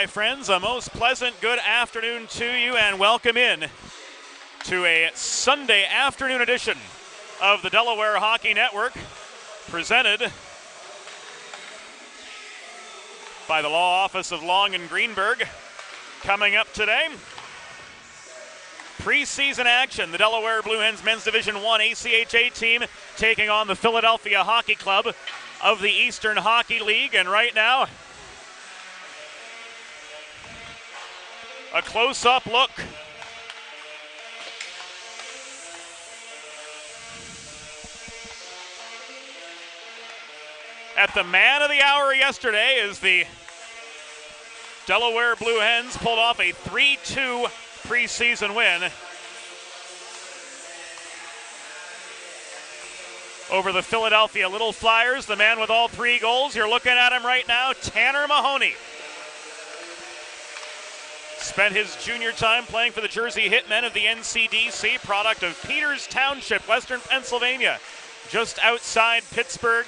Hi friends, a most pleasant good afternoon to you and welcome in to a Sunday afternoon edition of the Delaware Hockey Network, presented by the Law Office of Long and Greenberg. Coming up today, preseason action. The Delaware Blue Hens men's Division I ACHA team taking on the Philadelphia Hockey Club of the Eastern Hockey League. And right now, a close-up look at the man of the hour yesterday as the Delaware Blue Hens pulled off a 3-2 preseason win over the Philadelphia Little Flyers, the man with all 3 goals. You're looking at him right now, Tanner Mahoney. Spent his junior time playing for the Jersey Hitmen of the NCDC, product of Peters Township, Western Pennsylvania, just outside Pittsburgh.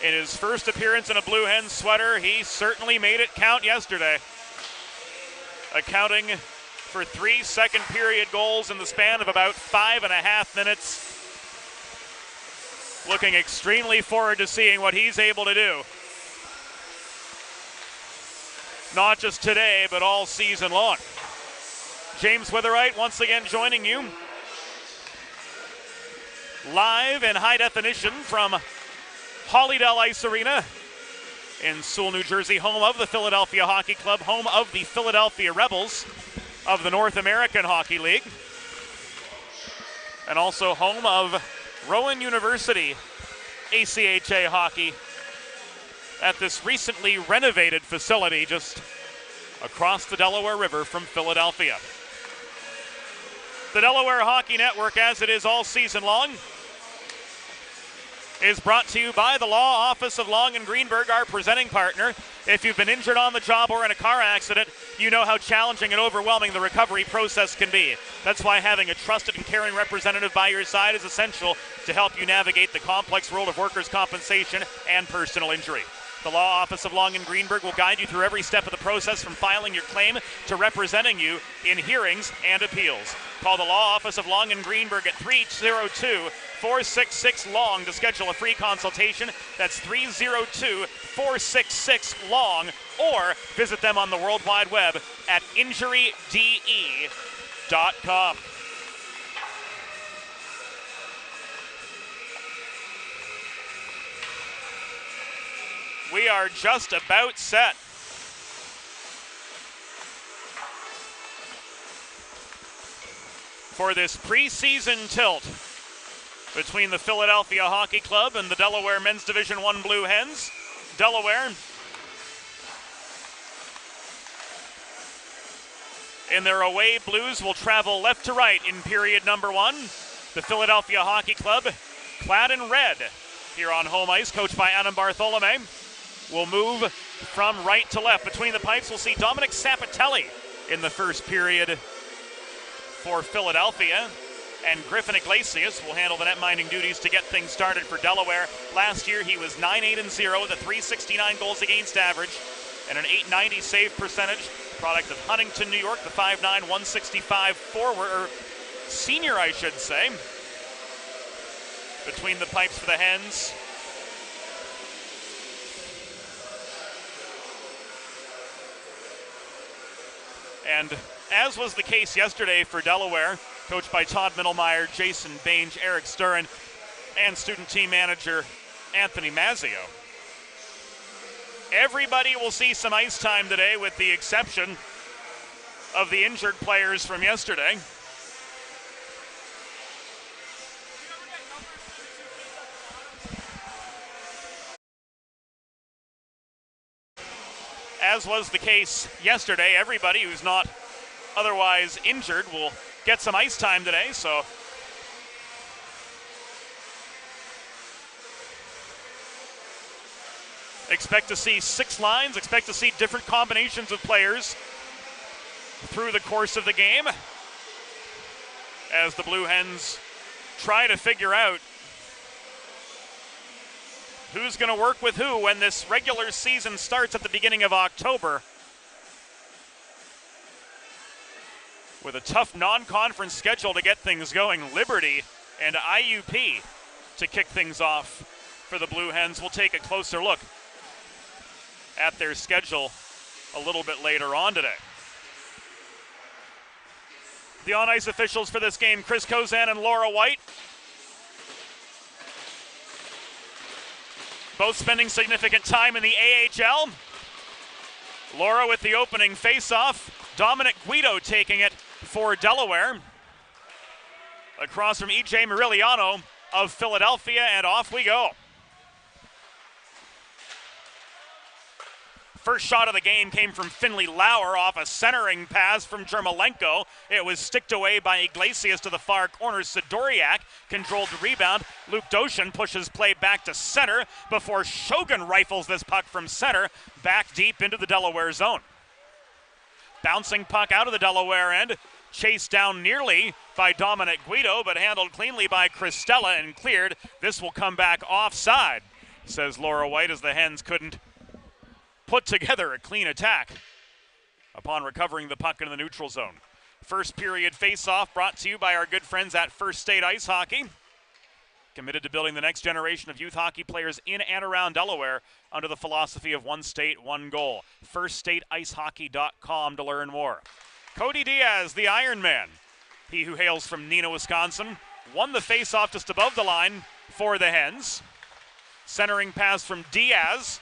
In his first appearance in a Blue Hen sweater, he certainly made it count yesterday, accounting for 3 second period goals in the span of about 5.5 minutes. Looking extremely forward to seeing what he's able to do. Not just today, but all season long. James Witherite once again joining you live in high definition from Hollydell Ice Arena in Sewell, New Jersey, home of the Philadelphia Hockey Club, home of the Philadelphia Rebels of the North American Hockey League, and also home of Rowan University ACHA hockey at this recently renovated facility just across the Delaware River from Philadelphia. The Delaware Hockey Network, as it is all season long, is brought to you by the Law Office of Long & Greenberg, our presenting partner. If you've been injured on the job or in a car accident, you know how challenging and overwhelming the recovery process can be. That's why having a trusted and caring representative by your side is essential to help you navigate the complex world of workers' compensation and personal injury. The Law Office of Long & Greenberg will guide you through every step of the process, from filing your claim to representing you in hearings and appeals. Call the Law Office of Long & Greenberg at 302-466-LONG to schedule a free consultation. That's 302-466-LONG, or visit them on the World Wide Web at injuryde.com. We are just about set. For this preseason tilt between the Philadelphia Hockey Club and the Delaware Men's Division I Blue Hens. Delaware in their away blues will travel left to right in period number 1. The Philadelphia Hockey Club, clad in red here on home ice, coached by Adam Bartholome, will move from right to left. Between the pipes, we'll see Dominic Sapatelli in the first period for Philadelphia, and Griffin Iglesias will handle the net-minding duties to get things started for Delaware. Last year, he was 9-8-0 with a .369 goals against average and an .890 save percentage, product of Huntington, New York, the 5'9", 165 forward, or senior, I should say. Between the pipes for the Hens, and as was the case yesterday for Delaware, coached by Todd Mittelmeyer, Jason Bainge, Eric Sturin, and student team manager Anthony Mazzio, everybody will see some ice time today, with the exception of the injured players from yesterday. As was the case yesterday, everybody who's not otherwise injured will get some ice time today, so expect to see 6 lines, expect to see different combinations of players through the course of the game as the Blue Hens try to figure out who's going to work with who when this regular season starts at the beginning of October, with a tough non-conference schedule to get things going. Liberty and IUP to kick things off for the Blue Hens. We'll take a closer look at their schedule a little bit later on today. The on-ice officials for this game, Chris Kozan and Laura White, both spending significant time in the AHL. Laura with the opening face-off. Dominic Guido taking it for Delaware. Across from E.J. Merigliano of Philadelphia, and off we go. First shot of the game came from Finley Lauer off a centering pass from Jermolenko. It was sticked away by Iglesias to the far corner. Sidoriak controlled the rebound. Luke Doshin pushes play back to center before Shogun rifles this puck from center back deep into the Delaware zone. Bouncing puck out of the Delaware end. Chased down nearly by Dominic Guido, but handled cleanly by Cristella and cleared. This will come back offside, says Laura White, as the Hens couldn't put together a clean attack upon recovering the puck in the neutral zone. First period face-off brought to you by our good friends at First State Ice Hockey, committed to building the next generation of youth hockey players in and around Delaware under the philosophy of one state, one goal. FirstStateIceHockey.com to learn more. Cody Diaz, the Iron Man, he who hails from Neenah, Wisconsin, won the face-off just above the line for the Hens. Centering pass from Diaz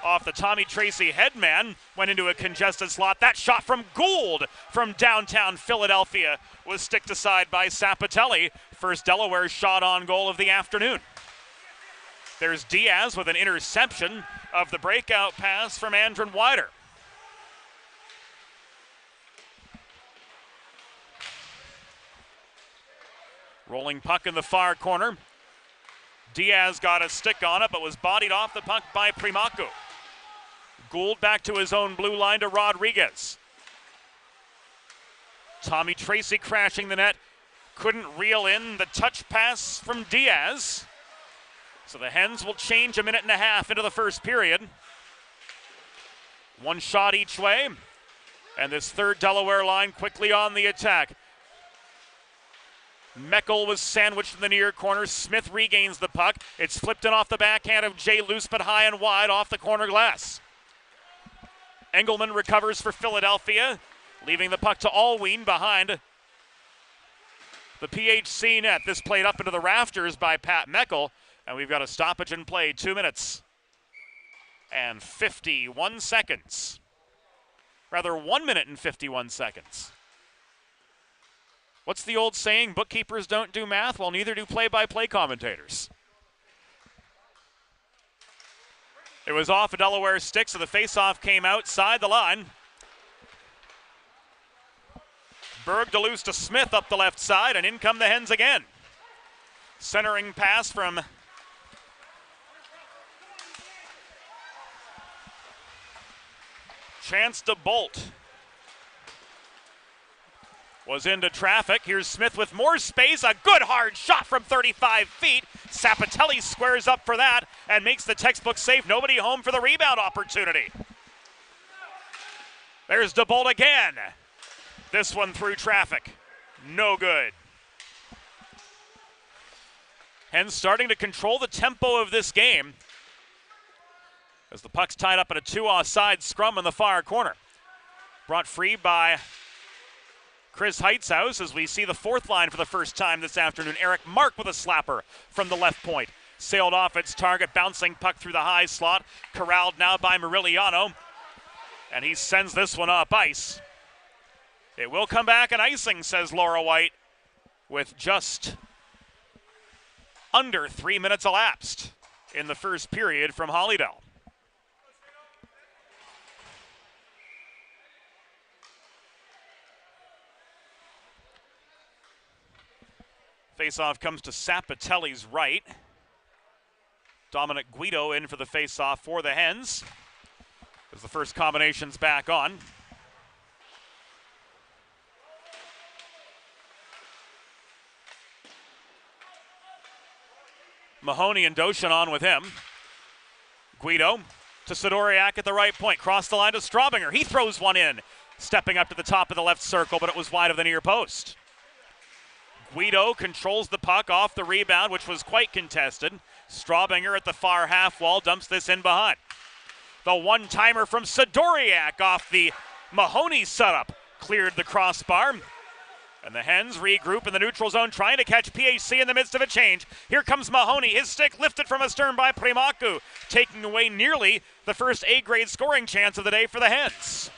off the Tommy Tracy headman, went into a congested slot. That shot from Gould from downtown Philadelphia was sticked aside by Sapatelli. First Delaware shot on goal of the afternoon. There's Diaz with an interception of the breakout pass from Andron Wider. Rolling puck in the far corner. Diaz got a stick on it, but was bodied off the puck by Primaku. Gould back to his own blue line to Rodriguez. Tommy Tracy crashing the net. Couldn't reel in the touch pass from Diaz. So the Hens will change a minute and a half into the first period. One shot each way. And this third Delaware line quickly on the attack. Meckel was sandwiched in the near corner. Smith regains the puck. It's flipped in off the backhand of Jay Luce, but high and wide off the corner glass. Engelman recovers for Philadelphia, leaving the puck to Alween behind the PHC net. This played up into the rafters by Pat Meckel, and we've got a stoppage in play, 2 minutes and 51 seconds. Rather, 1 minute and 51 seconds. What's the old saying? Bookkeepers don't do math? Well, neither do play-by-play commentators. It was off a Delaware stick, so the face-off came outside the line. Berg Deleuze to Smith up the left side, and in come the Hens again. Centering pass from Chance to Bolt. Was into traffic. Here's Smith with more space. A good hard shot from 35 feet. Sapatelli squares up for that and makes the textbook save. Nobody home for the rebound opportunity. There's DeBolt again. This one through traffic. No good. Hens starting to control the tempo of this game as the puck's tied up in a 2 offside scrum in the far corner. Brought free by Chris Heitzhaus as we see the fourth line for the first time this afternoon. Eric Mark with a slapper from the left point. Sailed off its target, bouncing puck through the high slot. Corralled now by Murilliano. And he sends this one up ice. It will come back and icing, says Laura White, with just under 3 minutes elapsed in the first period from Hollydell. Faceoff comes to Sapatelli's right. Dominic Guido in for the faceoff for the Hens as the first combination's back on. Mahoney and Doshin on with him. Guido to Sidoriak at the right point. Cross the line to Straubinger. He throws one in, stepping up to the top of the left circle, but it was wide of the near post. Guido controls the puck off the rebound, which was quite contested. Straubinger at the far half wall dumps this in behind. The one-timer from Sidoriak off the Mahoney setup cleared the crossbar. And the Hens regroup in the neutral zone, trying to catch PHC in the midst of a change. Here comes Mahoney, his stick lifted from astern by Primaku, taking away nearly the first A-grade scoring chance of the day for the Hens.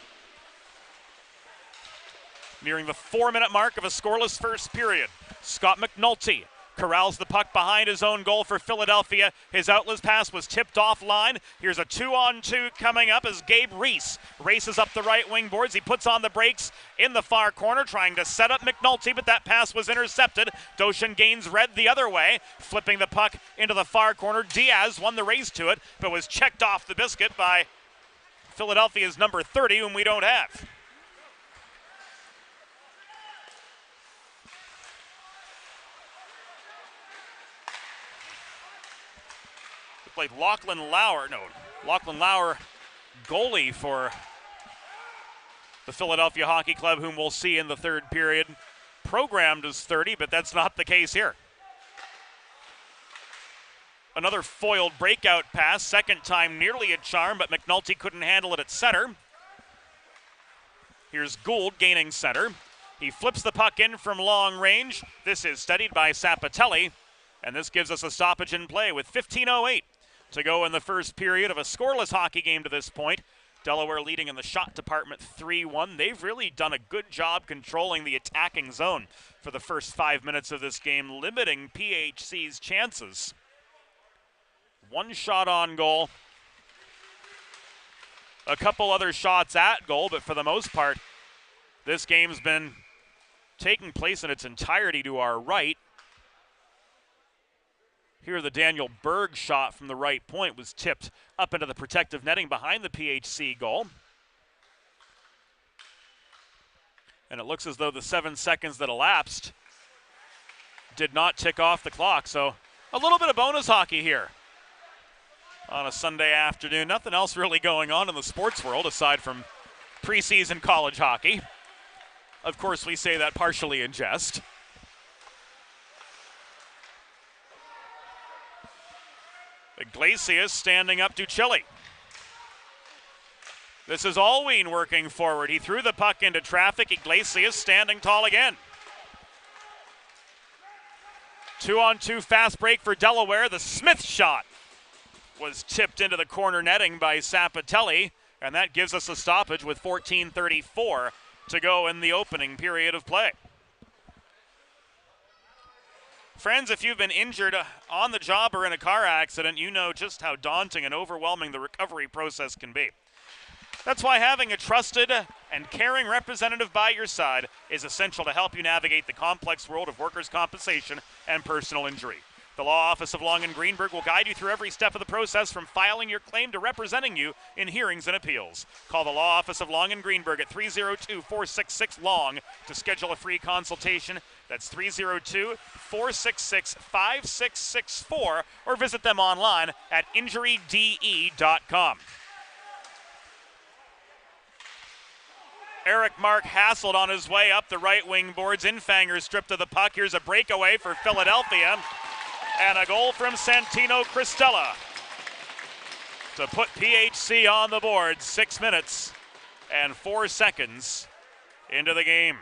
Nearing the 4-minute mark of a scoreless first period. Scott McNulty corrals the puck behind his own goal for Philadelphia. His outlet pass was tipped offline. Here's a 2-on-2 coming up as Gabe Reese races up the right wing boards. He puts on the brakes in the far corner, trying to set up McNulty, but that pass was intercepted. Doshin gains red the other way, flipping the puck into the far corner. Diaz won the race to it, but was checked off the biscuit by Philadelphia's number 30, whom we don't have. Like Lachlan Lauer, goalie for the Philadelphia Hockey Club, whom we'll see in the third period. Programmed as 30, but that's not the case here. Another foiled breakout pass, second time nearly a charm, but McNulty couldn't handle it at center. Here's Gould gaining center. He flips the puck in from long range. This is steadied by Sapatelli, and this gives us a stoppage in play with 15:08 to go in the first period of a scoreless hockey game to this point. Delaware leading in the shot department 3-1. They've really done a good job controlling the attacking zone for the first 5 minutes of this game, limiting PHC's chances. One shot on goal, a couple other shots at goal, but for the most part, this game's been taking place in its entirety to our right. Here, the Daniel Berg shot from the right point was tipped up into the protective netting behind the PHC goal. And it looks as though the 7 seconds that elapsed did not tick off the clock. So a little bit of bonus hockey here on a Sunday afternoon. Nothing else really going on in the sports world aside from preseason college hockey. Of course, we say that partially in jest. Iglesias standing up to Chile. This is Alwyn working forward. He threw the puck into traffic. Iglesias standing tall again. 2-on-2 fast break for Delaware. The Smith shot was tipped into the corner netting by Sapatelli, and that gives us a stoppage with 14:34 to go in the opening period of play. Friends, if you've been injured on the job or in a car accident, you know just how daunting and overwhelming the recovery process can be. That's why having a trusted and caring representative by your side is essential to help you navigate the complex world of workers' compensation and personal injury. The Law Office of Long & Greenberg will guide you through every step of the process, from filing your claim to representing you in hearings and appeals. Call the Law Office of Long & Greenberg at 302-466-LONG to schedule a free consultation. That's 302-466-5664, or visit them online at injuryde.com. Eric Mark hassled on his way up the right wing boards. Infanger stripped of the puck. Here's a breakaway for Philadelphia. And a goal from Santino Cristella to put PHC on the board. 6 minutes and 4 seconds into the game.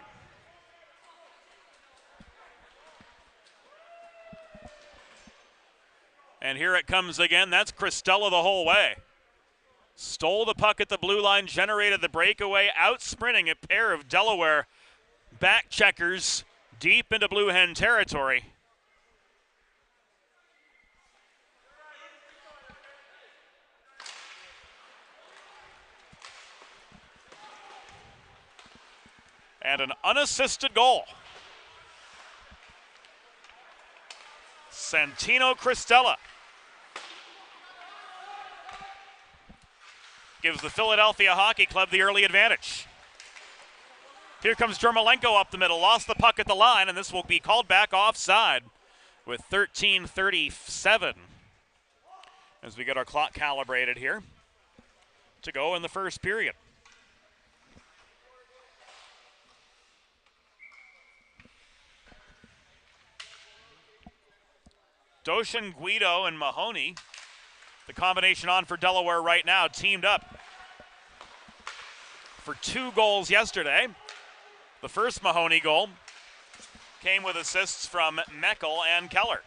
And here it comes again. That's Cristella the whole way. Stole the puck at the blue line, generated the breakaway, out sprinting a pair of Delaware back checkers deep into Blue Hen territory. And an unassisted goal. Santino Cristella gives the Philadelphia Hockey Club the early advantage. Here comes Jermolenko up the middle, lost the puck at the line, and this will be called back offside with 13:37 as we get our clock calibrated here to go in the first period. Doshin, Guido, and Mahoney, the combination on for Delaware right now, teamed up for 2 goals yesterday. The first Mahoney goal came with assists from Meckel and Keller.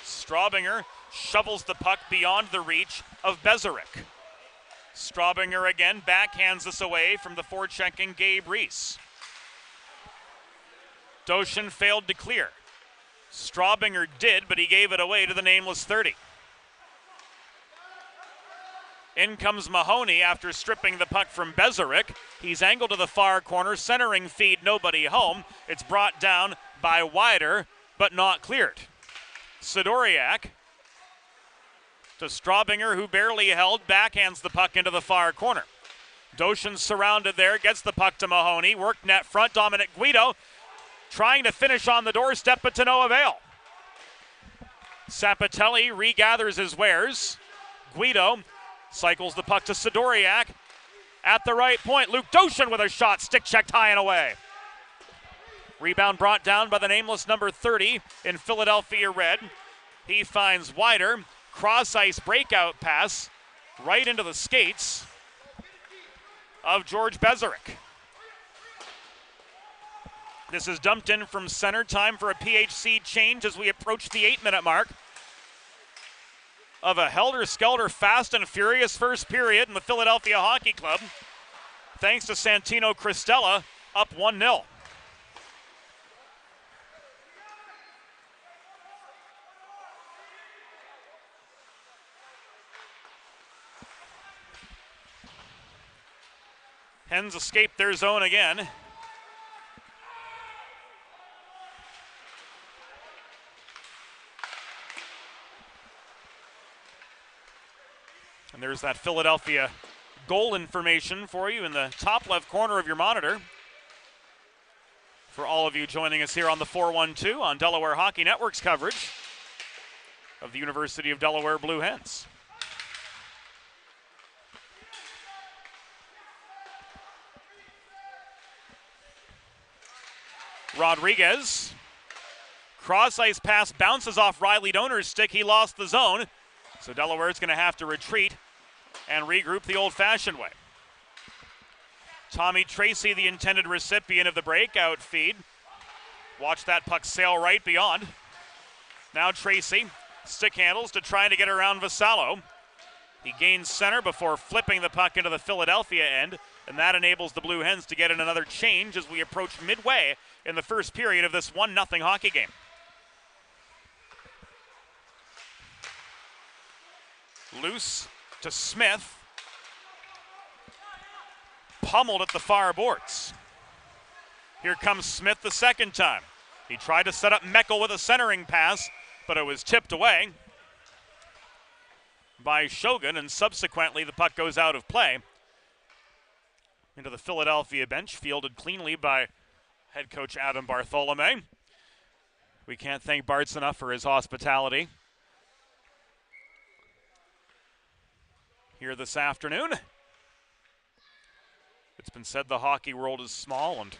Straubinger shovels the puck beyond the reach of Bezerick. Straubinger again backhands this away from the forechecking Gabe Reese. Doshin failed to clear. Straubinger did, but he gave it away to the nameless 30. In comes Mahoney after stripping the puck from Bezerick. He's angled to the far corner, centering feed, nobody home. It's brought down by Wider, but not cleared. Sidoriak to Straubinger, who barely held, backhands the puck into the far corner. Doshin's surrounded there, gets the puck to Mahoney, worked net front, Dominic Guido trying to finish on the doorstep, but to no avail. Sapatelli regathers his wares. Guido cycles the puck to Sidoriak. At the right point, Luke Doshin with a shot, stick checked high and away. Rebound brought down by the nameless number 30 in Philadelphia red. He finds Wider, cross-ice breakout pass right into the skates of George Bezerick. This is dumped in from center, time for a PHC change as we approach the 8-minute mark of a helter-skelter, fast and furious first period in the Philadelphia Hockey Club, thanks to Santino Cristella, up 1-0. Hens escape their zone again. And there's that Philadelphia goal information for you in the top left corner of your monitor. For all of you joining us here on the 412 on Delaware Hockey Network's coverage of the University of Delaware Blue Hens. Rodriguez, cross-ice pass bounces off Riley Donor's stick. He lost the zone, so Delaware's going to have to retreat and regroup the old-fashioned way. Tommy Tracy, the intended recipient of the breakout feed. Watch that puck sail right beyond. Now Tracy, stick handles to try to get around Vassallo. He gains center before flipping the puck into the Philadelphia end, and that enables the Blue Hens to get in another change as we approach midway in the first period of this 1-0 hockey game. Loose to Smith. Pummeled at the far boards. Here comes Smith the second time. He tried to set up Meckel with a centering pass, but it was tipped away by Shogun, and subsequently the puck goes out of play into the Philadelphia bench, fielded cleanly by head coach Adam Bartholome. We can't thank Bart's enough for his hospitality here this afternoon. It's been said the hockey world is small, and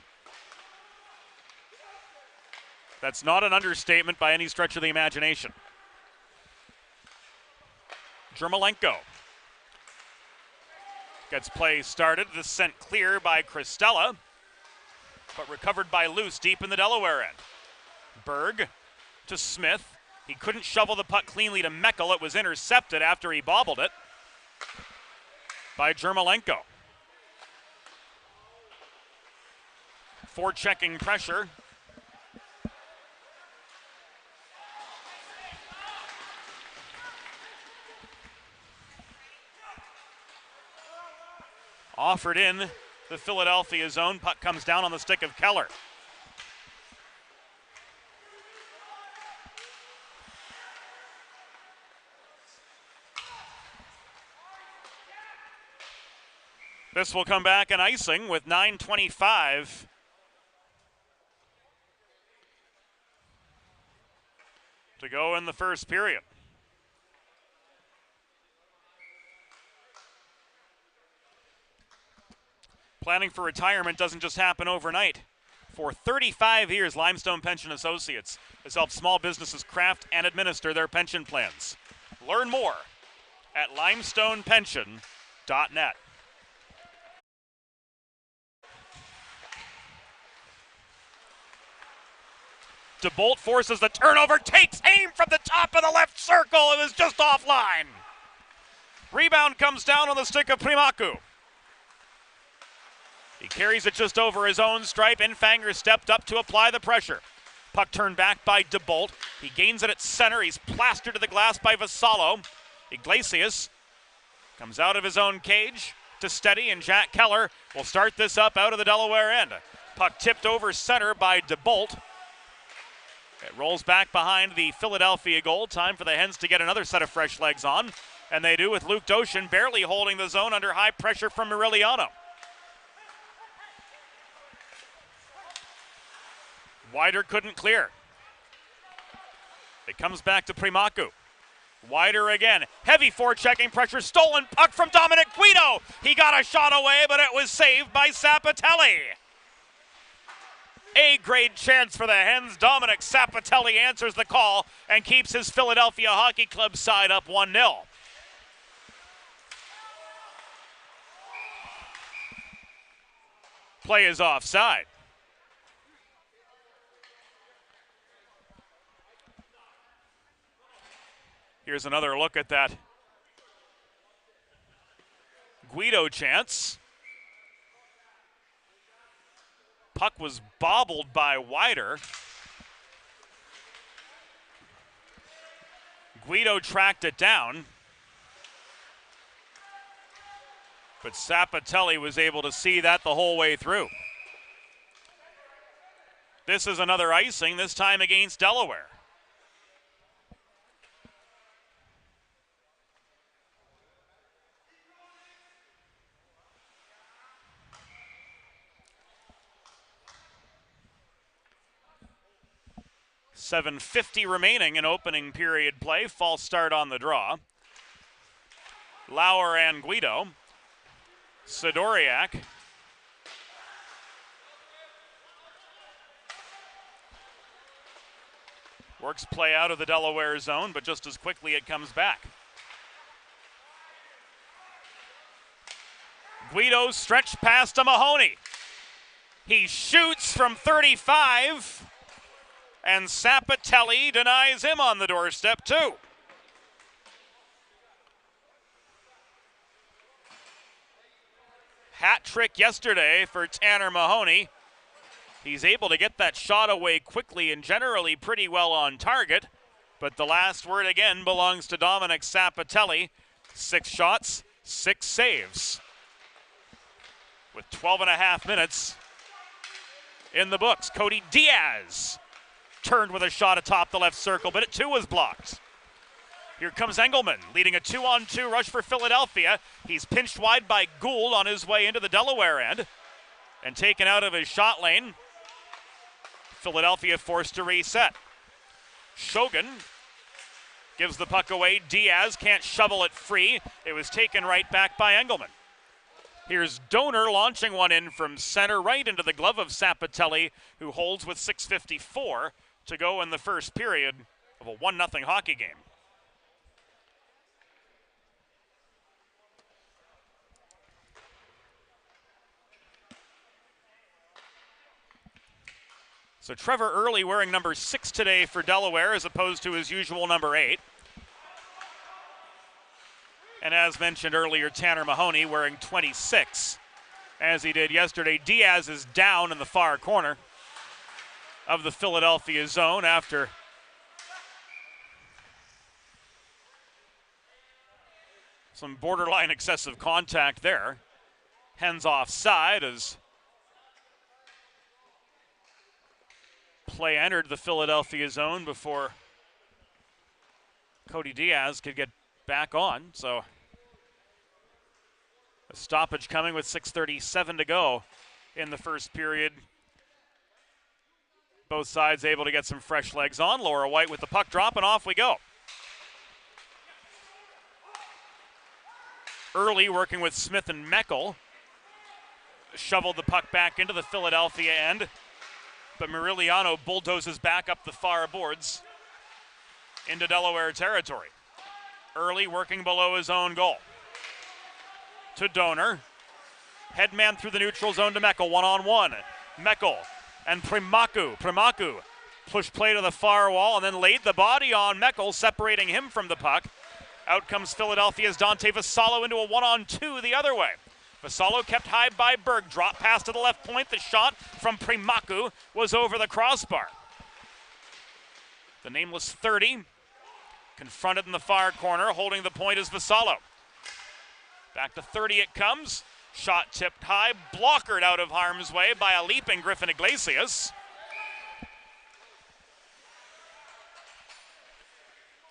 that's not an understatement by any stretch of the imagination. Jermolenko gets play started. This sent clear by Cristella, but recovered by Luce deep in the Delaware end. Berg to Smith. He couldn't shovel the puck cleanly to Meckel. It was intercepted after he bobbled it by Jermolenko. Forechecking pressure. Offered in the Philadelphia zone. Puck comes down on the stick of Keller. This will come back in icing with 9:25 to go in the first period. Planning for retirement doesn't just happen overnight. For 35 years, Limestone Pension Associates has helped small businesses craft and administer their pension plans. Learn more at limestonepension.net. DeBolt forces the turnover, takes aim from the top of the left circle. It was just offline. Rebound comes down on the stick of Primaku. He carries it just over his own stripe. Infanger stepped up to apply the pressure. Puck turned back by DeBolt. He gains it at center. He's plastered to the glass by Vassallo. Iglesias comes out of his own cage to steady, and Jack Keller will start this up out of the Delaware end. Puck tipped over center by DeBolt. It rolls back behind the Philadelphia goal. Time for the Hens to get another set of fresh legs on. And they do, with Luke Doshin barely holding the zone under high pressure from Murilliano. Wider couldn't clear. It comes back to Primaku. Wider again. Heavy forechecking pressure. Stolen puck from Dominic Guido. He got a shot away, but it was saved by Sapatelli. A-grade chance for the Hens. Dominic Sapatelli answers the call and keeps his Philadelphia Hockey Club side up 1-0. Play is offside. Here's another look at that Guido chance. Puck was bobbled by Wider. Guido tracked it down, but Sapatelli was able to see that the whole way through. This is another icing, this time against Delaware. .750 remaining in opening period play. False start on the draw. Lauer and Guido. Sidoriak. Works play out of the Delaware zone, but just as quickly it comes back. Guido stretched past to Mahoney. He shoots from 35. And Sapatelli denies him on the doorstep too. Hat trick yesterday for Tanner Mahoney. He's able to get that shot away quickly and generally pretty well on target. But the last word again belongs to Dominic Sapatelli. 6 shots, 6 saves. With 12.5 minutes in the books. Cody Diaz turned with a shot atop the left circle, but it too was blocked. Here comes Engelman, leading a 2-on-2 rush for Philadelphia. He's pinched wide by Gould on his way into the Delaware end and taken out of his shot lane. Philadelphia forced to reset. Shogun gives the puck away. Diaz can't shovel it free. It was taken right back by Engelman. Here's Donor launching one in from center right into the glove of Sapatelli, who holds with 6:54 to go in the first period of a 1-0 hockey game. So Trevor Early wearing number 6 today for Delaware as opposed to his usual number 8. And as mentioned earlier, Tanner Mahoney wearing 26 as he did yesterday. Diaz is down in the far corner of the Philadelphia zone after some borderline excessive contact there. Hens offside as play entered the Philadelphia zone before Cody Diaz could get back on. So a stoppage coming with 6:37 to go in the first period. Both sides able to get some fresh legs on. Laura White with the puck drop, and off we go. Early working with Smith and Meckel. Shoveled the puck back into the Philadelphia end, but Murilliano bulldozes back up the far boards into Delaware territory. Early working below his own goal. To Donor. Headman through the neutral zone to Meckel, 1-on-1. Meckel and Primaku. Primaku pushed play to the far wall and then laid the body on Meckel, separating him from the puck. Out comes Philadelphia's Dante Vassallo into a 1-on-2 the other way. Vassallo kept high by Berg. Drop pass to the left point. The shot from Primaku was over the crossbar. The nameless 30. Confronted in the far corner, holding the point is Vassallo. Back to 30 it comes. Shot tipped high, blockered out of harm's way by a leaping Griffin Iglesias.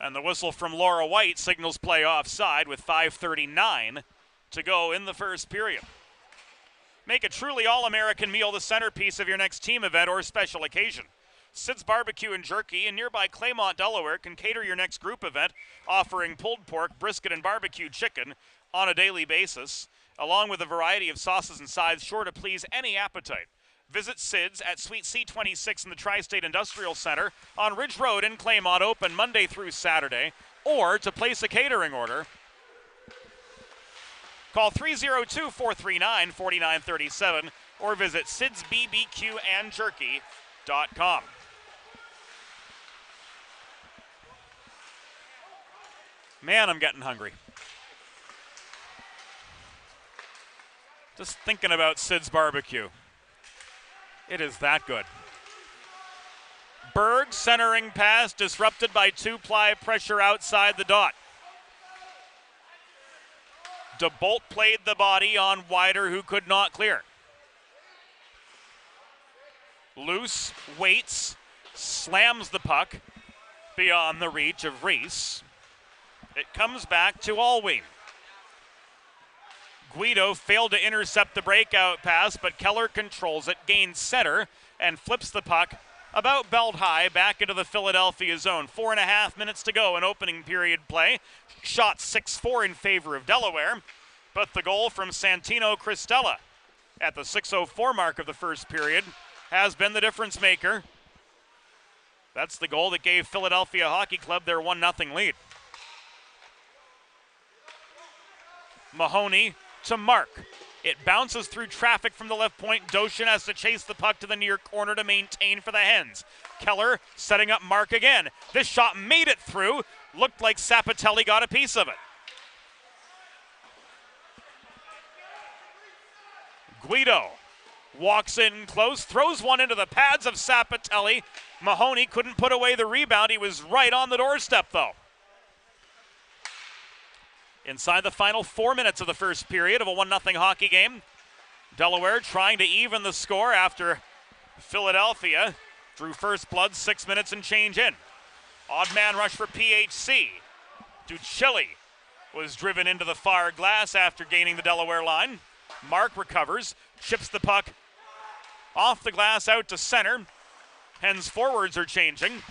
And the whistle from Laura White signals play offside with 5:39 to go in the first period. Make a truly all-American meal the centerpiece of your next team event or special occasion. Sid's Barbecue and Jerky in nearby Claymont, Delaware can cater your next group event, offering pulled pork, brisket, and barbecue chicken on a daily basis, along with a variety of sauces and sides sure to please any appetite. Visit Sid's at Suite C26 in the Tri-State Industrial Center on Ridge Road in Claymont, open Monday through Saturday, or to place a catering order, call 302-439-4937 or visit sidsbbqandjerky.com. Man, I'm getting hungry. Just thinking about Sid's Barbecue. It is that good. Berg centering pass disrupted by two-ply pressure outside the dot. DeBolt played the body on Wider, who could not clear. Loose, waits, slams the puck beyond the reach of Reese. It comes back to Alwyn. Guido failed to intercept the breakout pass, but Keller controls it, gains center, and flips the puck about belt high back into the Philadelphia zone. 4.5 minutes to go in opening period play. Shot 6-4 in favor of Delaware, but the goal from Santino Cristella at the 6:04 mark of the first period has been the difference maker. That's the goal that gave Philadelphia Hockey Club their 1-0 lead. Mahoney to Mark. It bounces through traffic from the left point. Doshin has to chase the puck to the near corner to maintain for the Hens. Keller setting up Mark again. This shot made it through. Looked like Sapatelli got a piece of it. Guido walks in close, throws one into the pads of Sapatelli. Mahoney couldn't put away the rebound. He was right on the doorstep though. Inside the final 4 minutes of the first period of a 1-0 hockey game. Delaware trying to even the score after Philadelphia drew first blood 6 minutes and change in. Odd man rush for PHC. Ducilli was driven into the far glass after gaining the Delaware line. Mark recovers, chips the puck off the glass out to center. Hens forwards are changing.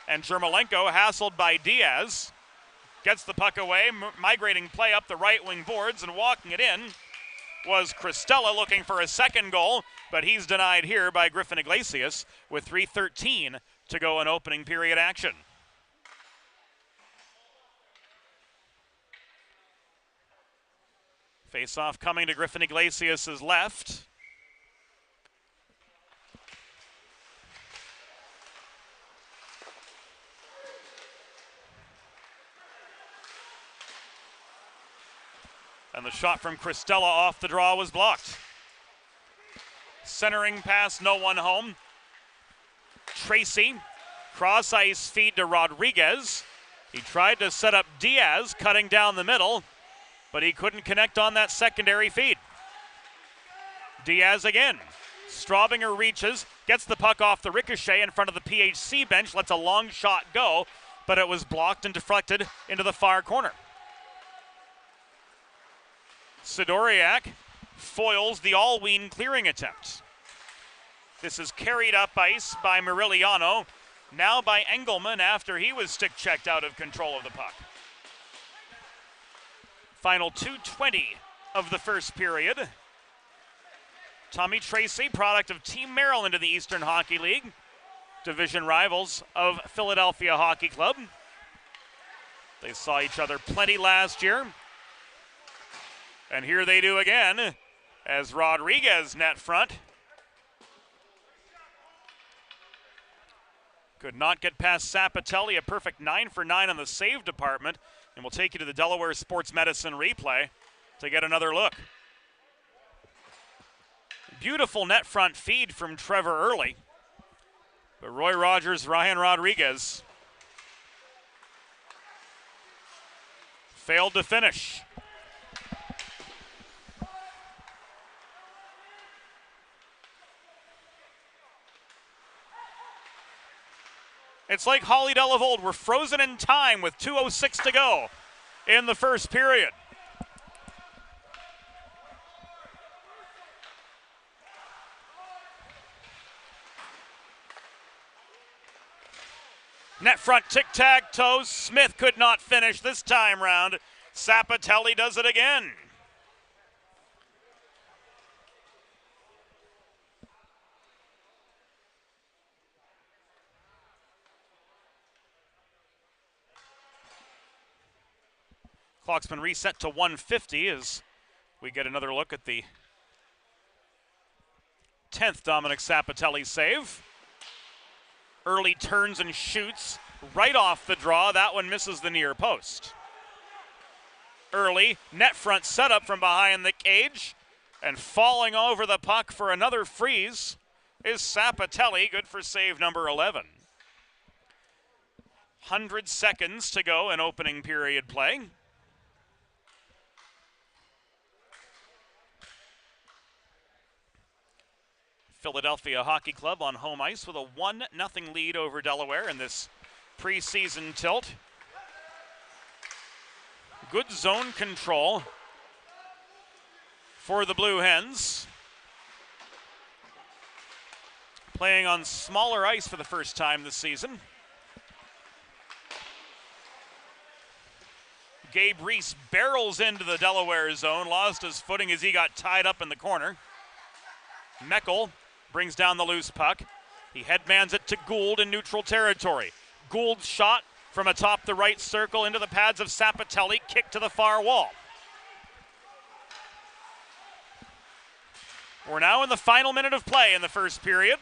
And Jermolenko hassled by Diaz. Gets the puck away, migrating play up the right wing boards and walking it in was Cristella looking for a second goal, but he's denied here by Griffin Iglesias with 3:13 to go in opening period action. Face-off coming to Griffin Iglesias' left. And the shot from Cristella off the draw was blocked. Centering pass, no one home. Tracy, cross ice feed to Rodriguez. He tried to set up Diaz, cutting down the middle, but he couldn't connect on that secondary feed. Diaz again. Straubinger reaches, gets the puck off the ricochet in front of the PHC bench, lets a long shot go, but it was blocked and deflected into the far corner. Sidoriak foils the Alwyn clearing attempt. This is carried up ice by Muriliano, now by Engelman after he was stick checked out of control of the puck. Final 2:20 of the first period. Tommy Tracy, product of Team Maryland in the Eastern Hockey League, division rivals of Philadelphia Hockey Club. They saw each other plenty last year. And here they do again as Rodriguez net front. Could not get past Sapatelli, a perfect 9 for 9 on the save department. And we'll take you to the Delaware Sports Medicine replay to get another look. Beautiful net front feed from Trevor Early. But Roy Rogers, Ryan Rodriguez failed to finish. It's like Hollydell of old. We're frozen in time with 2:06 to go in the first period. Net front tic-tac-toe. Smith could not finish this time round. Sapatelli does it again. Clock's been reset to 1:50 as we get another look at the 10th Dominic Sapatelli save. Early turns and shoots right off the draw. That one misses the near post. Early net front setup from behind the cage, and falling over the puck for another freeze is Sapatelli, good for save number 11. 100 seconds to go in opening period play. Philadelphia Hockey Club on home ice with a 1-0 lead over Delaware in this preseason tilt. Good zone control for the Blue Hens. Playing on smaller ice for the first time this season. Gabe Reese barrels into the Delaware zone, lost his footing as he got tied up in the corner. Meckel brings down the loose puck. He headmans it to Gould in neutral territory. Gould's shot from atop the right circle into the pads of Sapatelli, kick to the far wall. We're now in the final minute of play in the first period.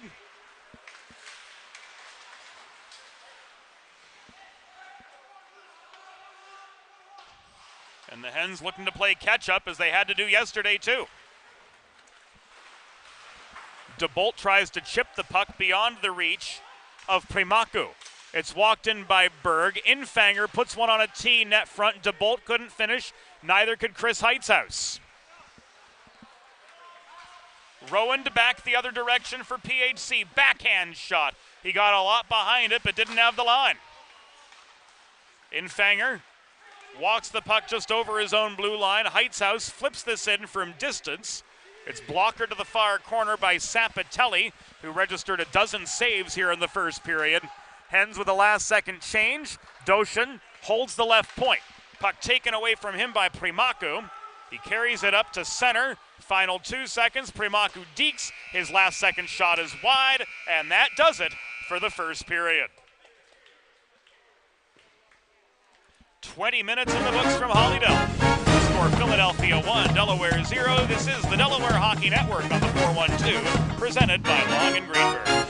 And the Hens looking to play catch-up as they had to do yesterday too. DeBolt tries to chip the puck beyond the reach of Primaku. It's walked in by Berg. Infanger puts one on a tee net front. DeBolt couldn't finish. Neither could Chris Heitzhaus. Rowan to back the other direction for PHC. Backhand shot. He got a lot behind it but didn't have the line. Infanger walks the puck just over his own blue line. Heitzhaus flips this in from distance. It's blockered to the far corner by Sapatelli, who registered a dozen saves here in the first period. Hens with a last-second change. Doshin holds the left point. Puck taken away from him by Primaku. He carries it up to center. Final 2 seconds. Primaku dekes. His last-second shot is wide, and that does it for the first period. 20 minutes in the books from Hollydell. For Philadelphia 1, Delaware 0. This is the Delaware Hockey Network on the 412, presented by Long and Greenberg.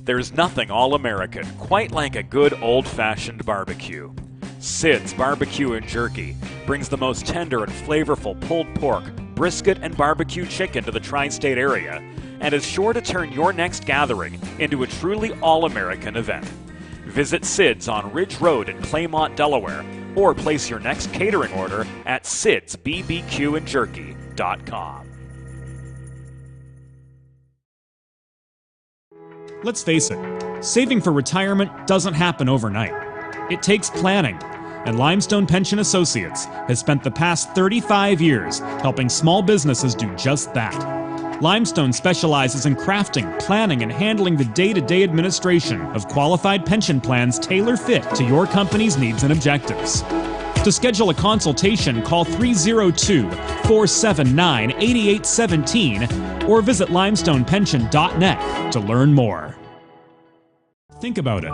There's nothing all-American quite like a good old-fashioned barbecue. Sid's Barbecue and Jerky brings the most tender and flavorful pulled pork, brisket, and barbecue chicken to the tri-state area and is sure to turn your next gathering into a truly all-American event. Visit Sid's on Ridge Road in Claymont, Delaware, or place your next catering order at sidsbbqandjerky.com. Let's face it, saving for retirement doesn't happen overnight. It takes planning, and Limestone Pension Associates has spent the past 35 years helping small businesses do just that. Limestone specializes in crafting, planning, and handling the day-to-day administration of qualified pension plans tailor-fit to your company's needs and objectives. To schedule a consultation, call 302-479-8817 or visit limestonepension.net to learn more. Think about it.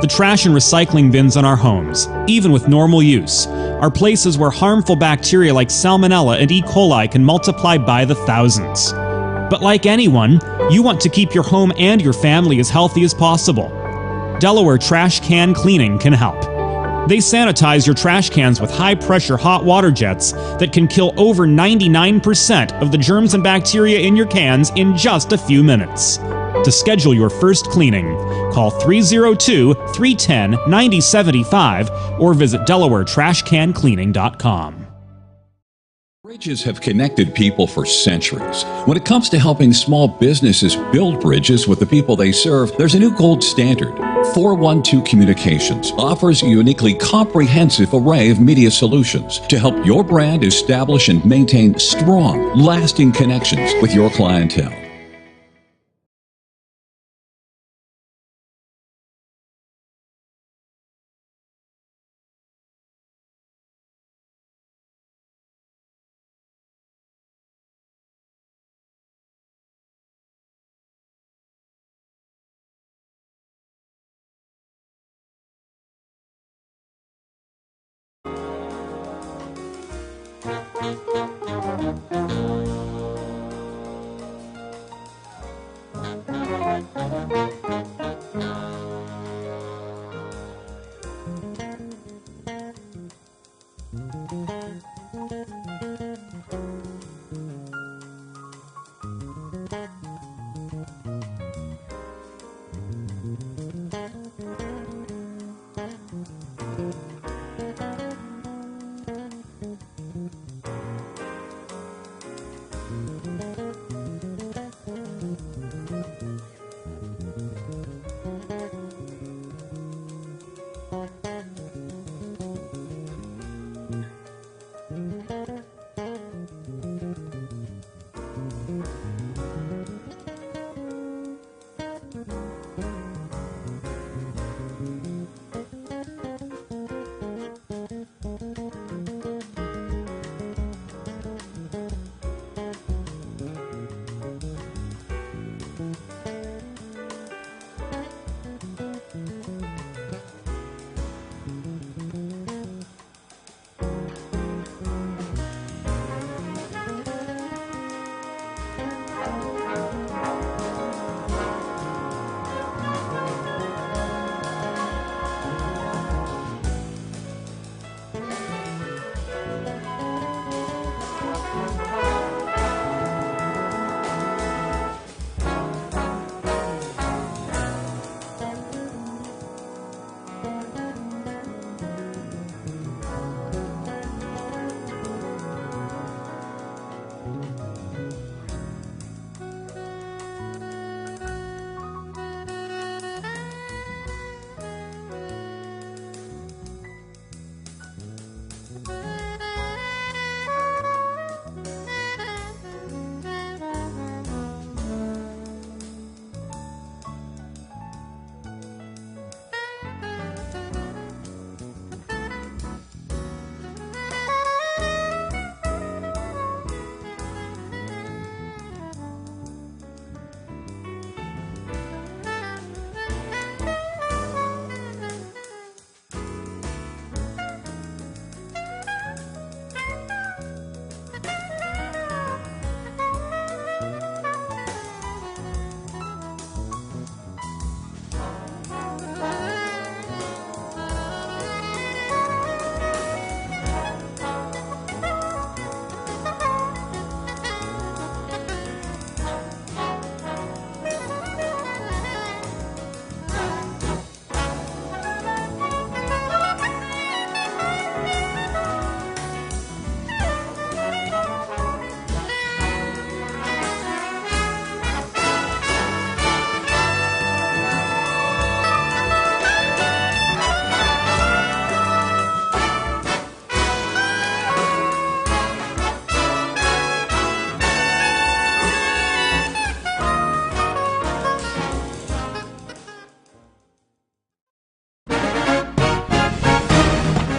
The trash and recycling bins in our homes, even with normal use, are places where harmful bacteria like Salmonella and E. coli can multiply by the thousands. But like anyone, you want to keep your home and your family as healthy as possible. Delaware Trash Can Cleaning can help. They sanitize your trash cans with high-pressure hot water jets that can kill over 99% of the germs and bacteria in your cans in just a few minutes. To schedule your first cleaning, call 302-310-9075 or visit DelawareTrashCanCleaning.com. Bridges have connected people for centuries. When it comes to helping small businesses build bridges with the people they serve, there's a new gold standard. 412 Communications offers a uniquely comprehensive array of media solutions to help your brand establish and maintain strong, lasting connections with your clientele.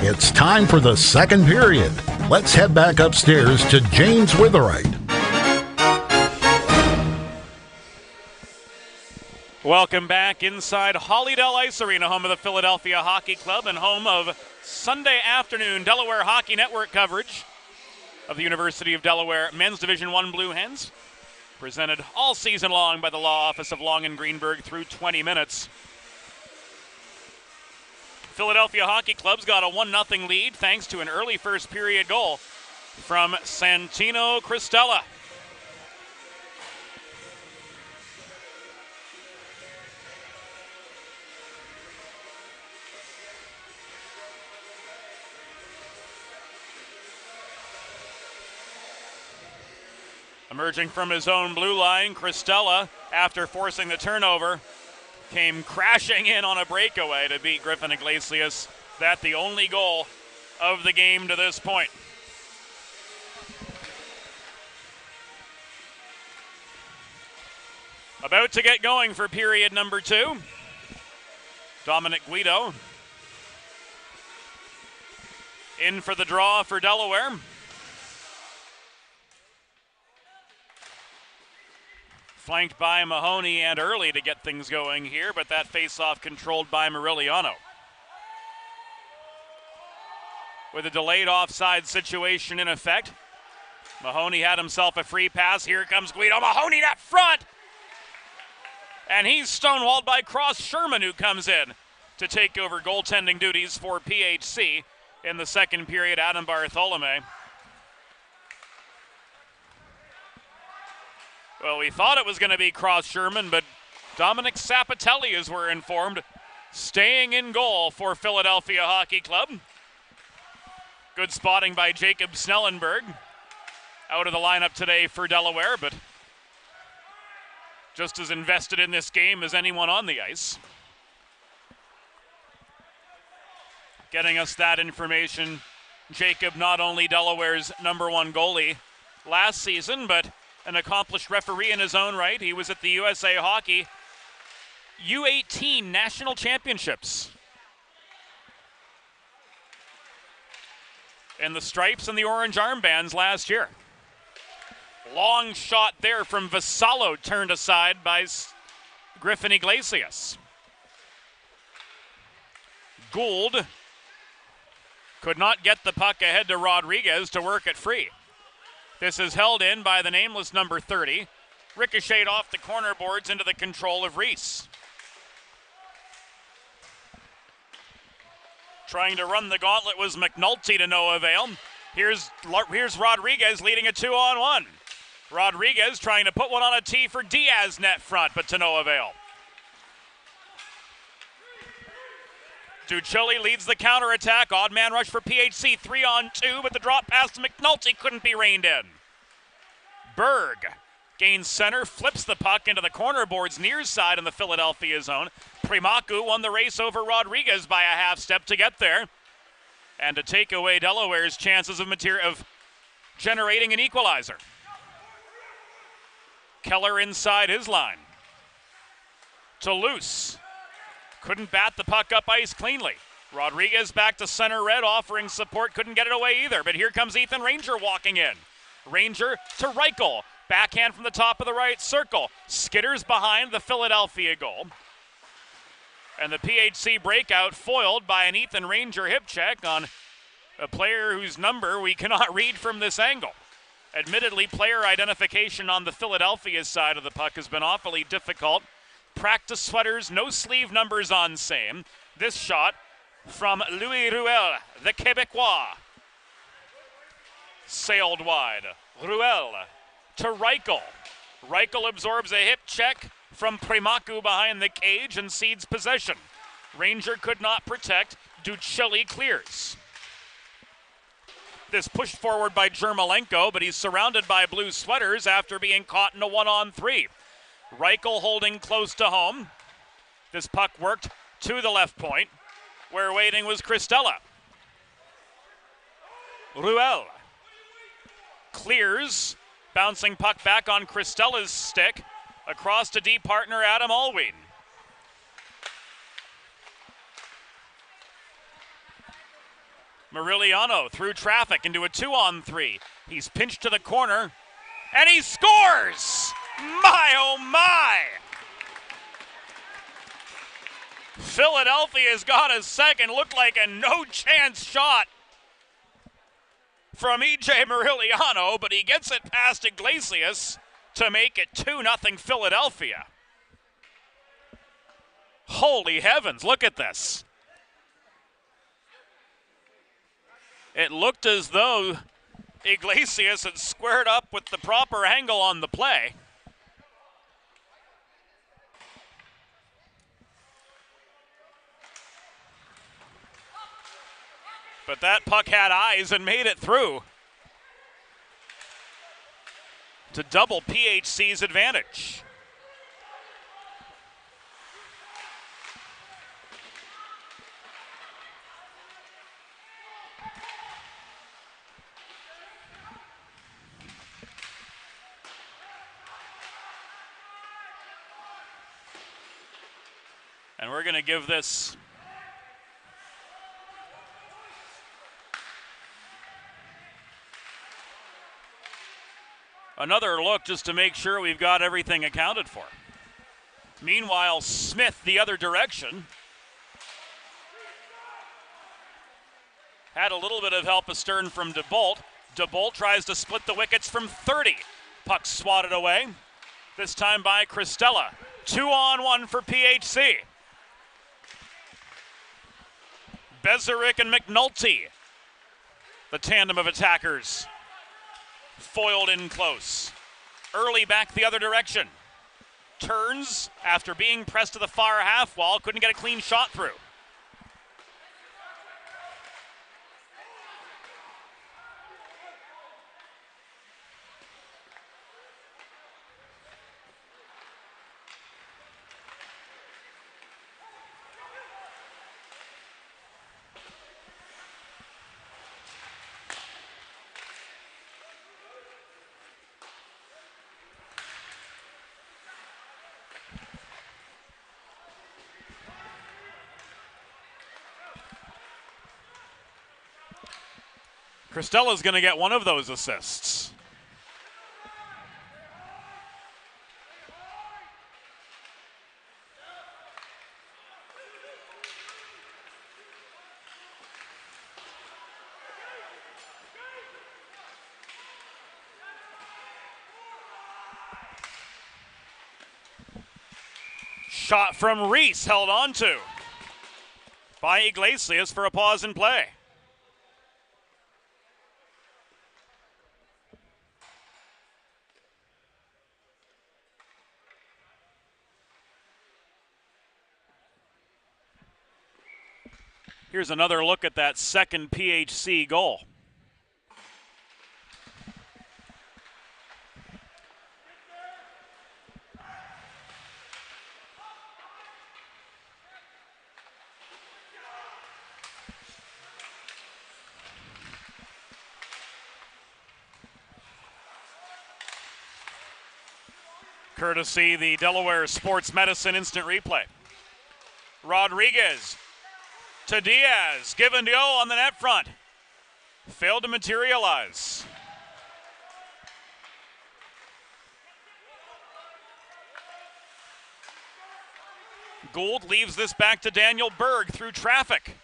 It's time for the second period. Let's head back upstairs to James Witherite. Welcome back inside Hollydell Ice Arena, home of the Philadelphia Hockey Club and home of Sunday afternoon Delaware Hockey Network coverage of the University of Delaware Men's Division I Blue Hens, presented all season long by the Law Office of Long and Greenberg through 20 minutes. Philadelphia Hockey Club's got a 1-0 lead thanks to an early first period goal from Santino Cristella. Emerging from his own blue line, Cristella, after forcing the turnover, came crashing in on a breakaway to beat Griffin Iglesias. That the only goal of the game to this point. About to get going for period number 2. Dominic Guido in for the draw for Delaware. Flanked by Mahoney and Early to get things going here, but that face-off controlled by Moriliano. With a delayed offside situation in effect, Mahoney had himself a free pass. Here comes Guido. Mahoney up front! And he's stonewalled by Cross Sherman, who comes in to take over goaltending duties for PHC in the second period. Adam Bartholome. Well, we thought it was going to be Cross Sherman, but Dominic Sapatelli, as we're informed, staying in goal for Philadelphia Hockey Club. Good spotting by Jacob Snellenberg. Out of the lineup today for Delaware, but just as invested in this game as anyone on the ice. Getting us that information, Jacob, not only Delaware's #1 goalie last season, but an accomplished referee in his own right. He was at the USA Hockey U18 National Championships. In the stripes and the orange armbands last year. Long shot there from Vassallo, turned aside by Griffin Iglesias. Gould could not get the puck ahead to Rodriguez to work it free. This is held in by the nameless number 30. Ricocheted off the corner boards into the control of Reese. Trying to run the gauntlet was McNulty to no avail. Here's Rodriguez leading a 2-on-1. Rodriguez trying to put one on a tee for Diaz net front, but to no avail. Ducilli leads the counterattack. Odd man rush for PHC, 3-on-2, but the drop pass to McNulty couldn't be reined in. Berg gains center, flips the puck into the corner boards near side in the Philadelphia zone. Primaku won the race over Rodriguez by a half step to get there. And to take away Delaware's chances of generating an equalizer. Keller inside his line. Toulouse couldn't bat the puck up ice cleanly. Rodriguez back to center red, offering support, couldn't get it away either. But here comes Ethan Ranger walking in. Ranger to Reichel. Backhand from the top of the right circle. Skitters behind the Philadelphia goal. And the PHC breakout foiled by an Ethan Ranger hip check on a player whose number we cannot read from this angle. Admittedly, player identification on the Philadelphia side of the puck has been awfully difficult. Practice sweaters, no sleeve numbers on same. This shot from Louis Ruel, the Quebecois. Sailed wide. Ruel to Reichel. Reichel absorbs a hip check from Primaku behind the cage and cedes possession. Ranger could not protect. Ducilli clears. This pushed forward by Jermolenko, but he's surrounded by blue sweaters after being caught in a 1-on-3. Reichel holding close to home. This puck worked to the left point, where waiting was Cristella. Ruel clears, bouncing puck back on Cristella's stick, across to deep partner Adam Alwyn. Moriliano through traffic into a 2-on-3. He's pinched to the corner, and he scores! My, oh my! Philadelphia's got a second, looked like a no-chance shot from E.J. Moriliano, but he gets it past Iglesias to make it 2-0 Philadelphia. Holy heavens, look at this. It looked as though Iglesias had squared up with the proper angle on the play. But that puck had eyes and made it through to double PHC's advantage. And we're going to give this another look just to make sure we've got everything accounted for. Meanwhile, Smith the other direction. Had a little bit of help astern from DeBolt. DeBolt tries to split the wickets from 30. Puck swatted away, this time by Cristella. 2-on-1 for PHC. Bezerick and McNulty, the tandem of attackers, foiled in close. Early back the other direction. Turns after being pressed to the far half wall, couldn't get a clean shot through. Cristella's going to get one of those assists. Shot from Reese, held on to by Iglesias for a pause in play. Here's another look at that second PHC goal. Courtesy the Delaware Sports Medicine Instant Replay. Rodriguez to Diaz, given to O on the net front. Failed to materialize. Gould leaves this back to Daniel Berg through traffic.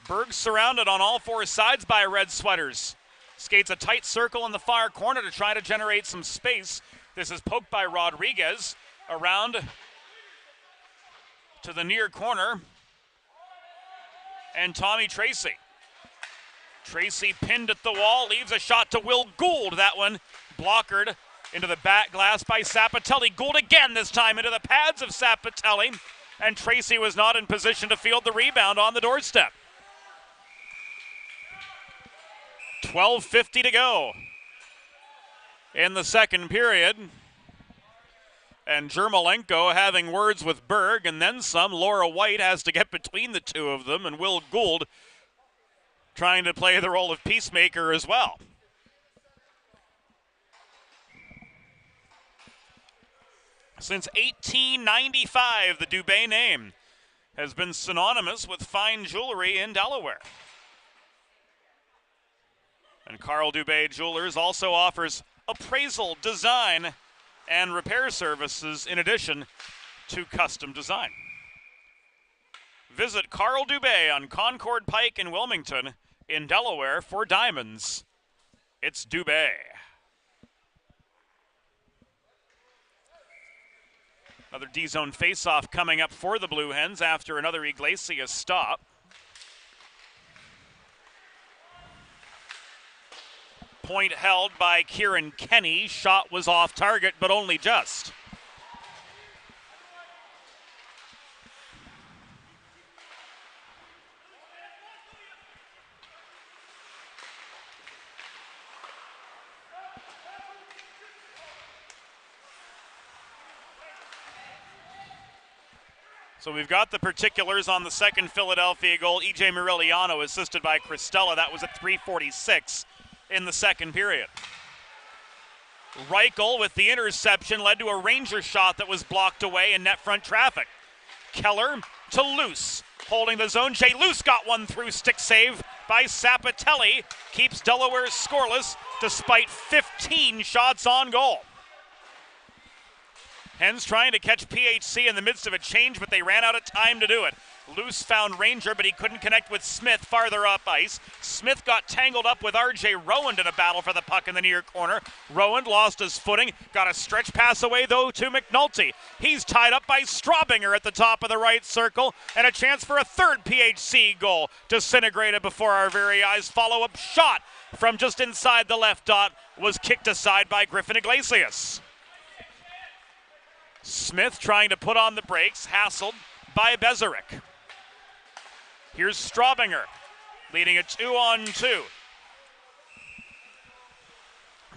Berg surrounded on all four sides by red sweaters. Skates a tight circle in the far corner to try to generate some space. This is poked by Rodriguez around to the near corner. And Tommy Tracy. Tracy pinned at the wall, leaves a shot to Will Gould. That one blockered into the back glass by Sapatelli. Gould again, this time into the pads of Sapatelli. And Tracy was not in position to field the rebound on the doorstep. 12:50 to go in the second period. And Jermolenko having words with Berg and then some. Laura White has to get between the two of them, and Will Gould trying to play the role of peacemaker as well. Since 1895, the Dubé name has been synonymous with fine jewelry in Delaware. And Carl Dubé Jewelers also offers appraisal, design, and repair services in addition to custom design. Visit Carl Dubé on Concord Pike in Wilmington in Delaware for diamonds. It's Dubé. Another D-zone faceoff coming up for the Blue Hens after another Iglesias stop. Point held by Kieran Kenny. Shot was off target, but only just. So we've got the particulars on the second Philadelphia goal. E.J. Moriliano assisted by Cristella. That was at 3:46 in the second period. Reichel with the interception led to a Ranger shot that was blocked away in net front traffic. Keller to Luce, holding the zone. Jay Luce got one through, stick save by Sapatelli. Keeps Delaware scoreless despite 15 shots on goal. Hens trying to catch PHC in the midst of a change, but they ran out of time to do it. Luce found Ranger, but he couldn't connect with Smith farther up ice. Smith got tangled up with R.J. Rowand in a battle for the puck in the near corner. Rowand lost his footing, got a stretch pass away, though, to McNulty. He's tied up by Straubinger at the top of the right circle, and a chance for a third PHC goal. Disintegrated before our very eyes. Follow-up shot from just inside the left dot was kicked aside by Griffin Iglesias. Smith trying to put on the brakes, hassled by Bezerick. Here's Straubinger, leading a 2-on-2.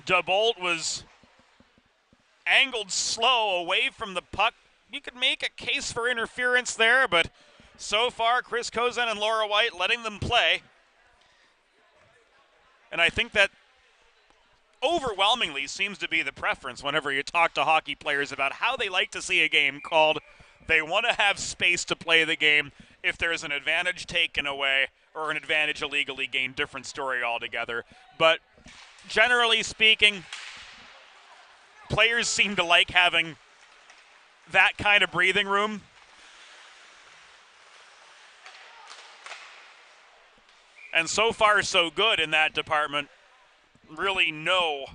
DeBolt was angled slow away from the puck. You could make a case for interference there, but so far Chris Kozan and Laura White letting them play. And I think that overwhelmingly seems to be the preference whenever you talk to hockey players about how they like to see a game called. They want to have space to play the game. If there's an advantage taken away or an advantage illegally gained, different story altogether. But generally speaking, players seem to like having that kind of breathing room. And so far so good in that department. Really no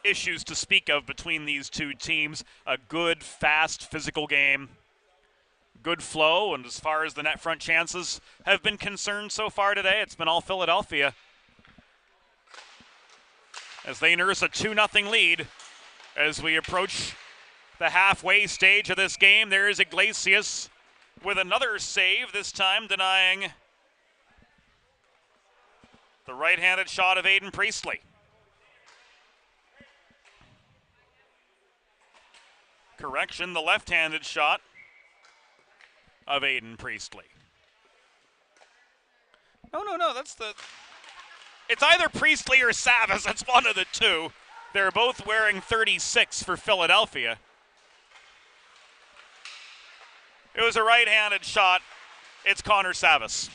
issues to speak of between these two teams. A good, fast, physical game. Good flow, and as far as the net front chances have been concerned so far today, it's been all Philadelphia. As they nurse a 2-0 lead as we approach the halfway stage of this game. There is Iglesias with another save, this time denying the right-handed shot of Aiden Priestley. Correction, the left-handed shot of Aiden Priestley. No, that's the... It's either Priestley or Savas. That's one of the two. They're both wearing 36 for Philadelphia. It was a right-handed shot. It's Connor Savas.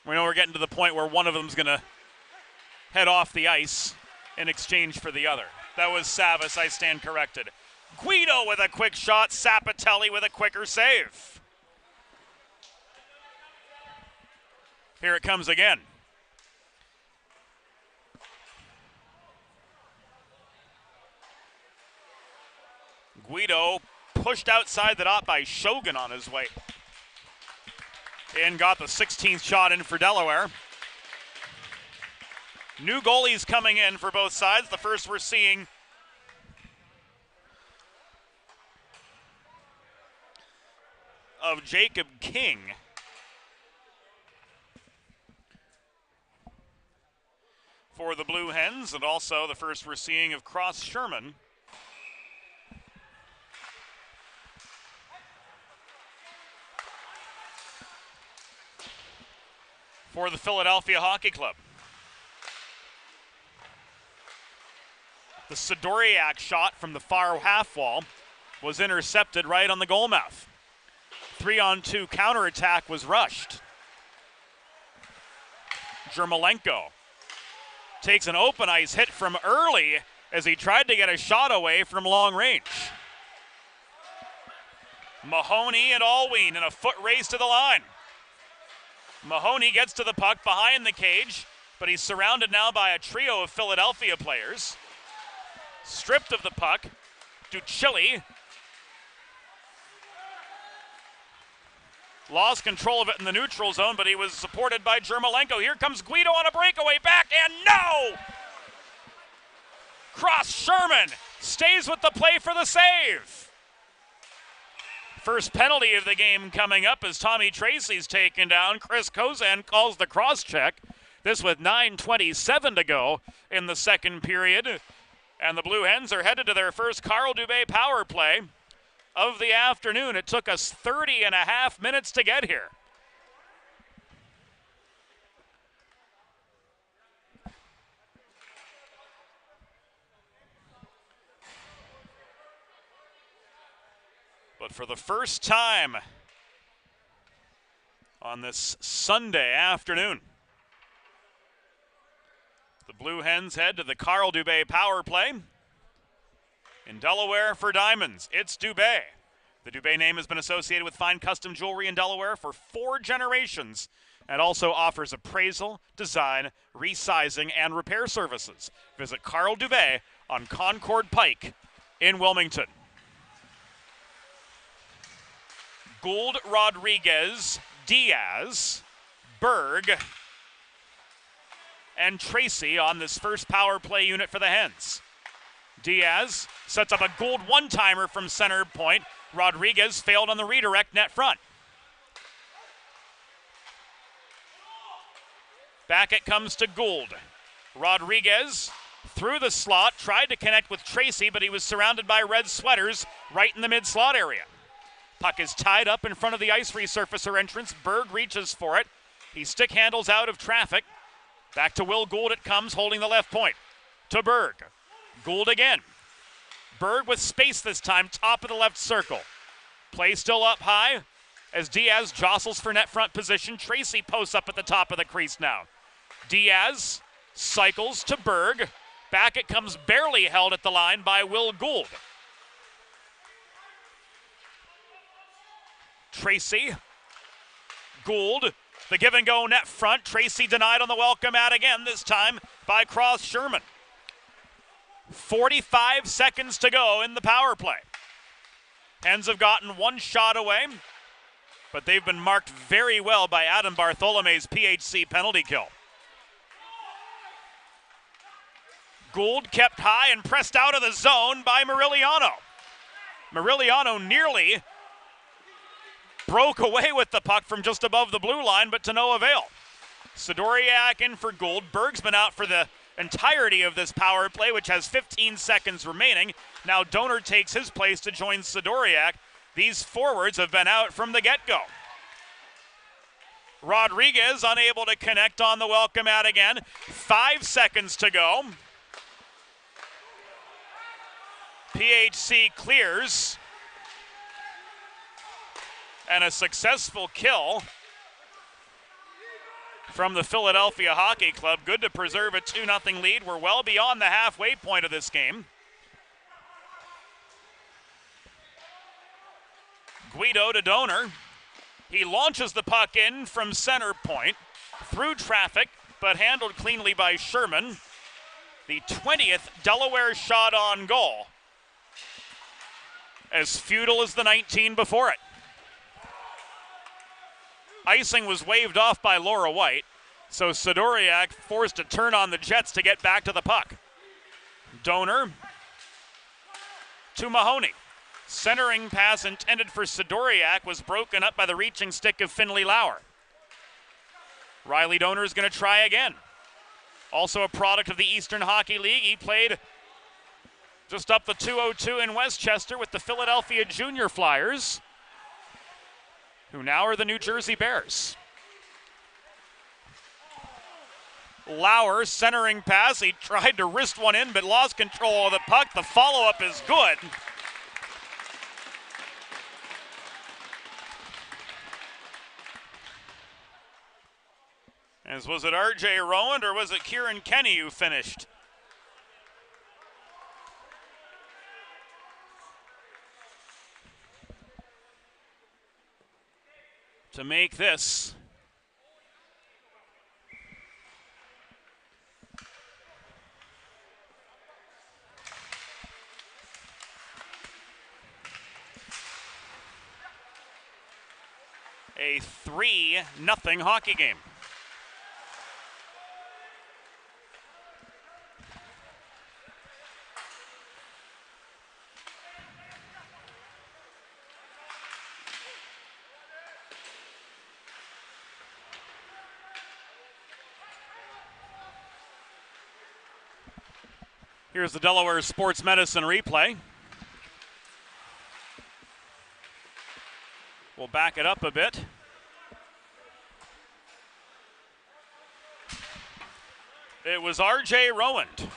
We know we're getting to the point where one of them's going to head off the ice in exchange for the other. That was Savas. I stand corrected. Guido with a quick shot. Sapatelli with a quicker save. Here it comes again. Guido pushed outside the dot by Shogun on his way. And got the 16th shot in for Delaware. New goalies coming in for both sides. The first we're seeing of Jacob King. For the Blue Hens, and also the first we're seeing of Cross Sherman. For the Philadelphia Hockey Club. The Sidoriak shot from the far half wall was intercepted right on the goal mouth. 3-on-2 counterattack was rushed. Jermolenko takes an open ice hit from early as he tried to get a shot away from long range. Mahoney and Alween in a foot race to the line. Mahoney gets to the puck behind the cage, but he's surrounded now by a trio of Philadelphia players. Stripped of the puck, Duchilli lost control of it in the neutral zone, but he was supported by Jermolenko. Here comes Guido on a breakaway, backhand, no! Cross Sherman stays with the play for the save. First penalty of the game coming up as Tommy Tracy's taken down. Chris Kozan calls the cross check. This with 9:27 to go in the second period. And the Blue Hens are headed to their first Carl Dubé power play of the afternoon. It took us 30.5 minutes to get here. But for the first time on this Sunday afternoon, the Blue Hens head to the Carl Dubé power play. In Delaware for Diamonds, it's Dubé. The Dubé name has been associated with fine custom jewelry in Delaware for 4 generations and also offers appraisal, design, resizing, and repair services. Visit Carl Dubé on Concord Pike in Wilmington. Gould, Rodriguez, Diaz, Berg, and Tracy on this first power play unit for the Hens. Diaz sets up a Gould one-timer from center point. Rodriguez failed on the redirect net front. Back it comes to Gould. Rodriguez through the slot, tried to connect with Tracy, but he was surrounded by red sweaters right in the mid-slot area. Puck is tied up in front of the ice resurfacer entrance. Berg reaches for it. He stick handles out of traffic. Back to Will Gould it comes, holding the left point. To Berg. Gould again. Berg with space this time, top of the left circle. Play still up high as Diaz jostles for net front position. Tracy posts up at the top of the crease now. Diaz cycles to Berg. Back it comes, barely held at the line by Will Gould. Tracy, Gould, the give and go net front. Tracy denied on the welcome mat again, this time by Cross Sherman. 45 seconds to go in the power play. Hens have gotten one shot away, but they've been marked very well by Adam Bartholome's PHC penalty kill. Gould kept high and pressed out of the zone by Morigliano. Morigliano nearly broke away with the puck from just above the blue line, but to no avail. Sidoriak in for Gould. Berg's been out for the entirety of this power play, which has 15 seconds remaining. Now Donor takes his place to join Sidoriak. These forwards have been out from the get-go. Rodriguez unable to connect on the welcome mat again. 5 seconds to go. PHC clears. And a successful kill from the Philadelphia Hockey Club. Good to preserve a 2-0 lead. We're well beyond the halfway point of this game. Guido to Donor. He launches the puck in from center point, through traffic, but handled cleanly by Sherman. The 20th Delaware shot on goal. As futile as the 19 before it. Icing was waved off by Laura White, so Sidoriak forced to turn on the Jets to get back to the puck. Donor to Mahoney. Centering pass intended for Sidoriak was broken up by the reaching stick of Finley Lauer. Riley Donor is going to try again. Also a product of the Eastern Hockey League. He played just up the 202 in Westchester with the Philadelphia Junior Flyers, who now are the New Jersey Bears. Lauer centering pass. He tried to wrist one in but lost control of the puck. The follow-up is good. Was it R.J. Rowand or was it Kieran Kenny who finished? To make this a 3-0 hockey game. Here's the Delaware Sports Medicine replay. We'll back it up a bit. It was R.J. Rowand.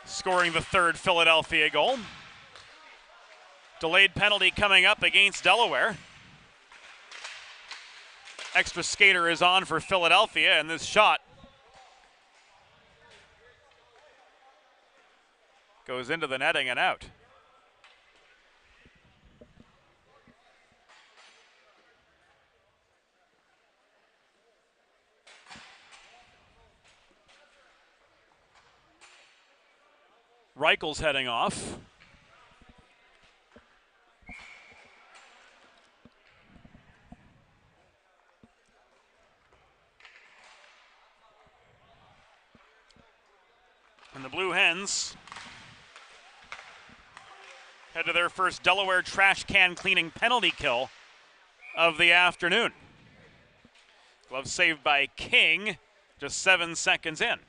Scoring the third Philadelphia goal. Delayed penalty coming up against Delaware. Extra skater is on for Philadelphia, and this shot goes into the netting and out. Reichel's heading off. And the Blue Hens head to their first Delaware trash can cleaning penalty kill of the afternoon. Glove saved by King, just 7 seconds in.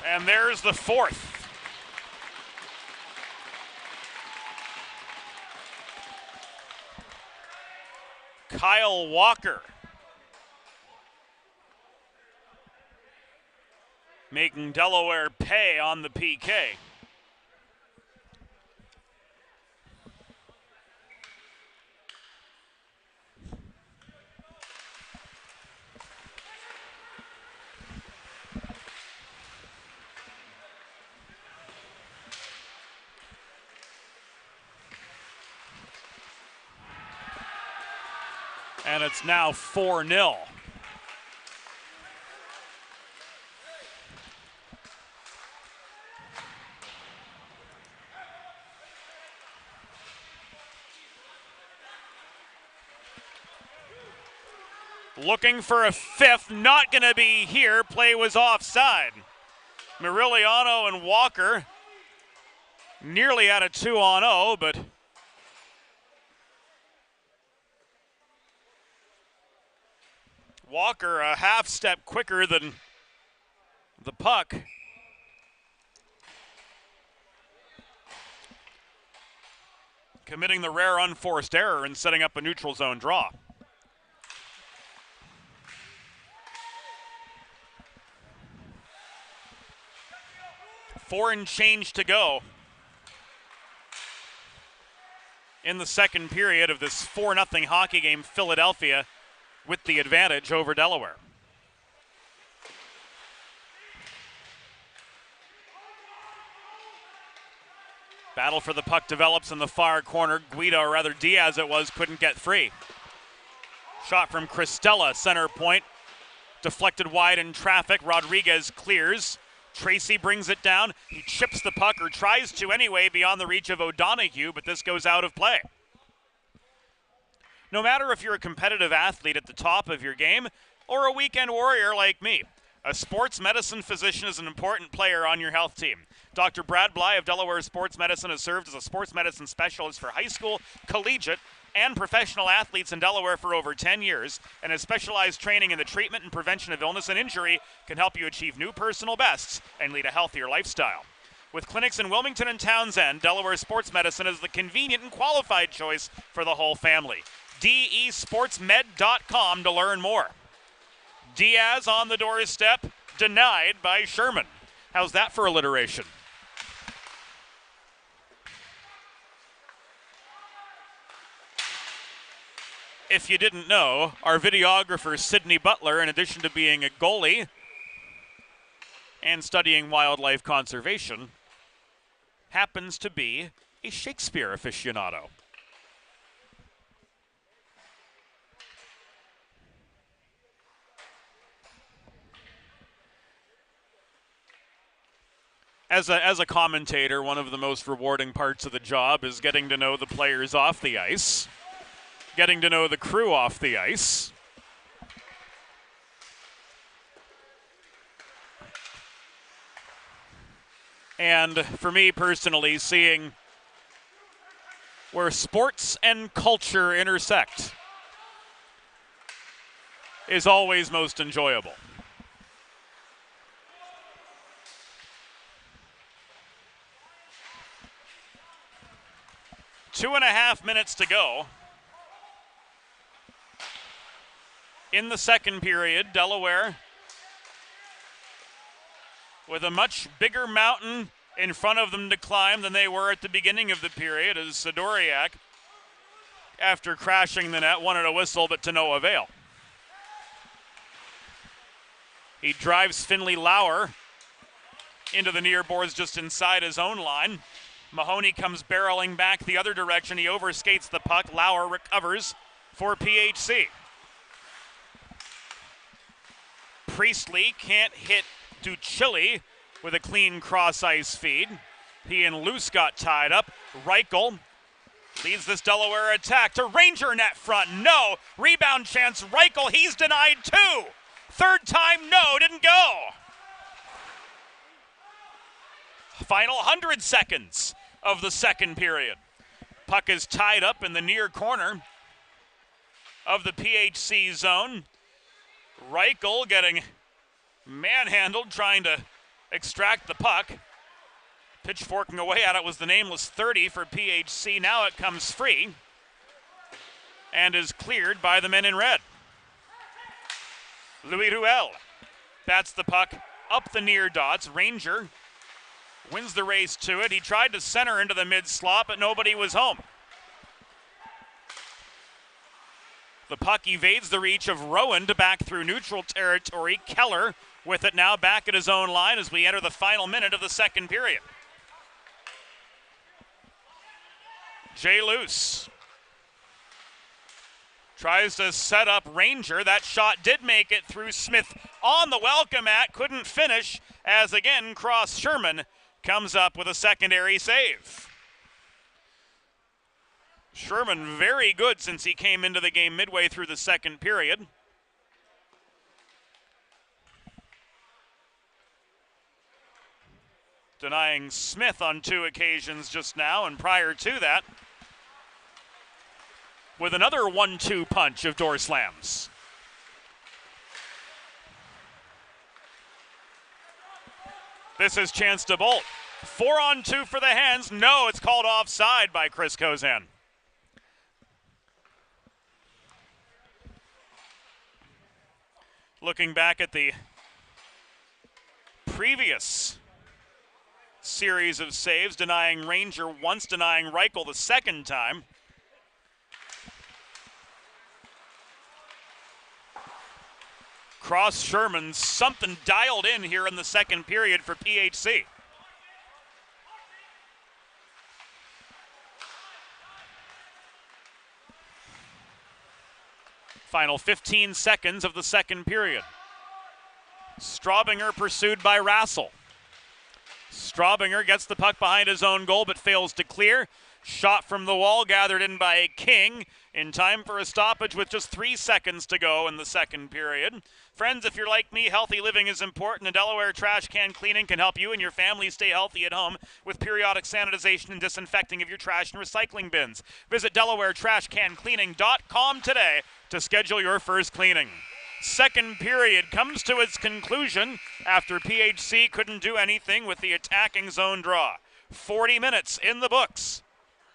And there's the fourth. Kyle Walker making Delaware pay on the PK. And it's now 4-0. Looking for a fifth, not going to be here. Play was offside. Muriliano and Walker nearly at a 2-on-0, but Walker a half step quicker than the puck. Committing the rare unforced error and setting up a neutral zone draw. Four and change to go in the second period of this 4-0 hockey game. Philadelphia with the advantage over Delaware. Battle for the puck develops in the far corner. Guido, or rather Diaz it was, couldn't get free. Shot from Cristella, center point. Deflected wide in traffic. Rodriguez clears. Tracy brings it down. He chips the puck, or tries to anyway, beyond the reach of O'Donoghue, but this goes out of play. No matter if you're a competitive athlete at the top of your game or a weekend warrior like me, a sports medicine physician is an important player on your health team. Dr. Brad Bly of Delaware Sports Medicine has served as a sports medicine specialist for high school, collegiate, and professional athletes in Delaware for over 10 years, and his specialized training in the treatment and prevention of illness and injury can help you achieve new personal bests and lead a healthier lifestyle. With clinics in Wilmington and Townsend, Delaware Sports Medicine is the convenient and qualified choice for the whole family. DESportsmed.com to learn more. Diaz on the doorstep, denied by Sherman. How's that for alliteration? If you didn't know, our videographer, Sydney Butler, in addition to being a goalie and studying wildlife conservation, happens to be a Shakespeare aficionado. As a commentator, one of the most rewarding parts of the job is getting to know the players off the ice, getting to know the crew off the ice. And for me personally, seeing where sports and culture intersect is always most enjoyable. Two and a half minutes to go in the second period. Delaware with a much bigger mountain in front of them to climb than they were at the beginning of the period, as Sidoriak, after crashing the net, wanted a whistle, but to no avail. He drives Finley Lauer into the near boards just inside his own line. Mahoney comes barreling back the other direction. He overskates the puck. Lauer recovers for PHC. Priestley can't hit Duchilli with a clean cross-ice feed. He and Luce got tied up. Reichel leads this Delaware attack to Ranger net front. No. Rebound chance. Reichel, he's denied too. Third time, no, didn't go. Final 100 seconds of the second period. Puck is tied up in the near corner of the PHC zone. Reichel getting manhandled, trying to extract the puck. Pitchforking away at it was the nameless 30 for PHC. Now it comes free and is cleared by the men in red. Louis Ruel bats the puck up the near dots. Ranger wins the race to it. He tried to center into the mid-slot, but nobody was home. The puck evades the reach of Rowan to back through neutral territory. Keller with it now back at his own line as we enter the final minute of the second period. Jay Luce tries to set up Ranger. That shot did make it through. Smith on the welcome mat, couldn't finish as again Cross Sherman comes up with a secondary save. Sherman very good since he came into the game midway through the second period. Denying Smith on 2 occasions just now, and prior to that, with another 1-2 punch of door slams. This is chance to bolt. 4-on-2 for the hands. No, it's called offside by Chris Kozan. Looking back at the previous series of saves, denying Ranger once, denying Reichel the second time. Cross Sherman, something dialed in here in the second period for PHC. Final 15 seconds of the second period. Straubinger pursued by Rassel. Straubinger gets the puck behind his own goal but fails to clear. Shot from the wall gathered in by King in time for a stoppage with just 3 seconds to go in the second period. Friends, if you're like me, healthy living is important, and Delaware Trash Can Cleaning can help you and your family stay healthy at home with periodic sanitization and disinfecting of your trash and recycling bins. Visit DelawareTrashCanCleaning.com today to schedule your first cleaning. second period comes to its conclusion after PHC couldn't do anything with the attacking zone draw. 40 minutes in the books.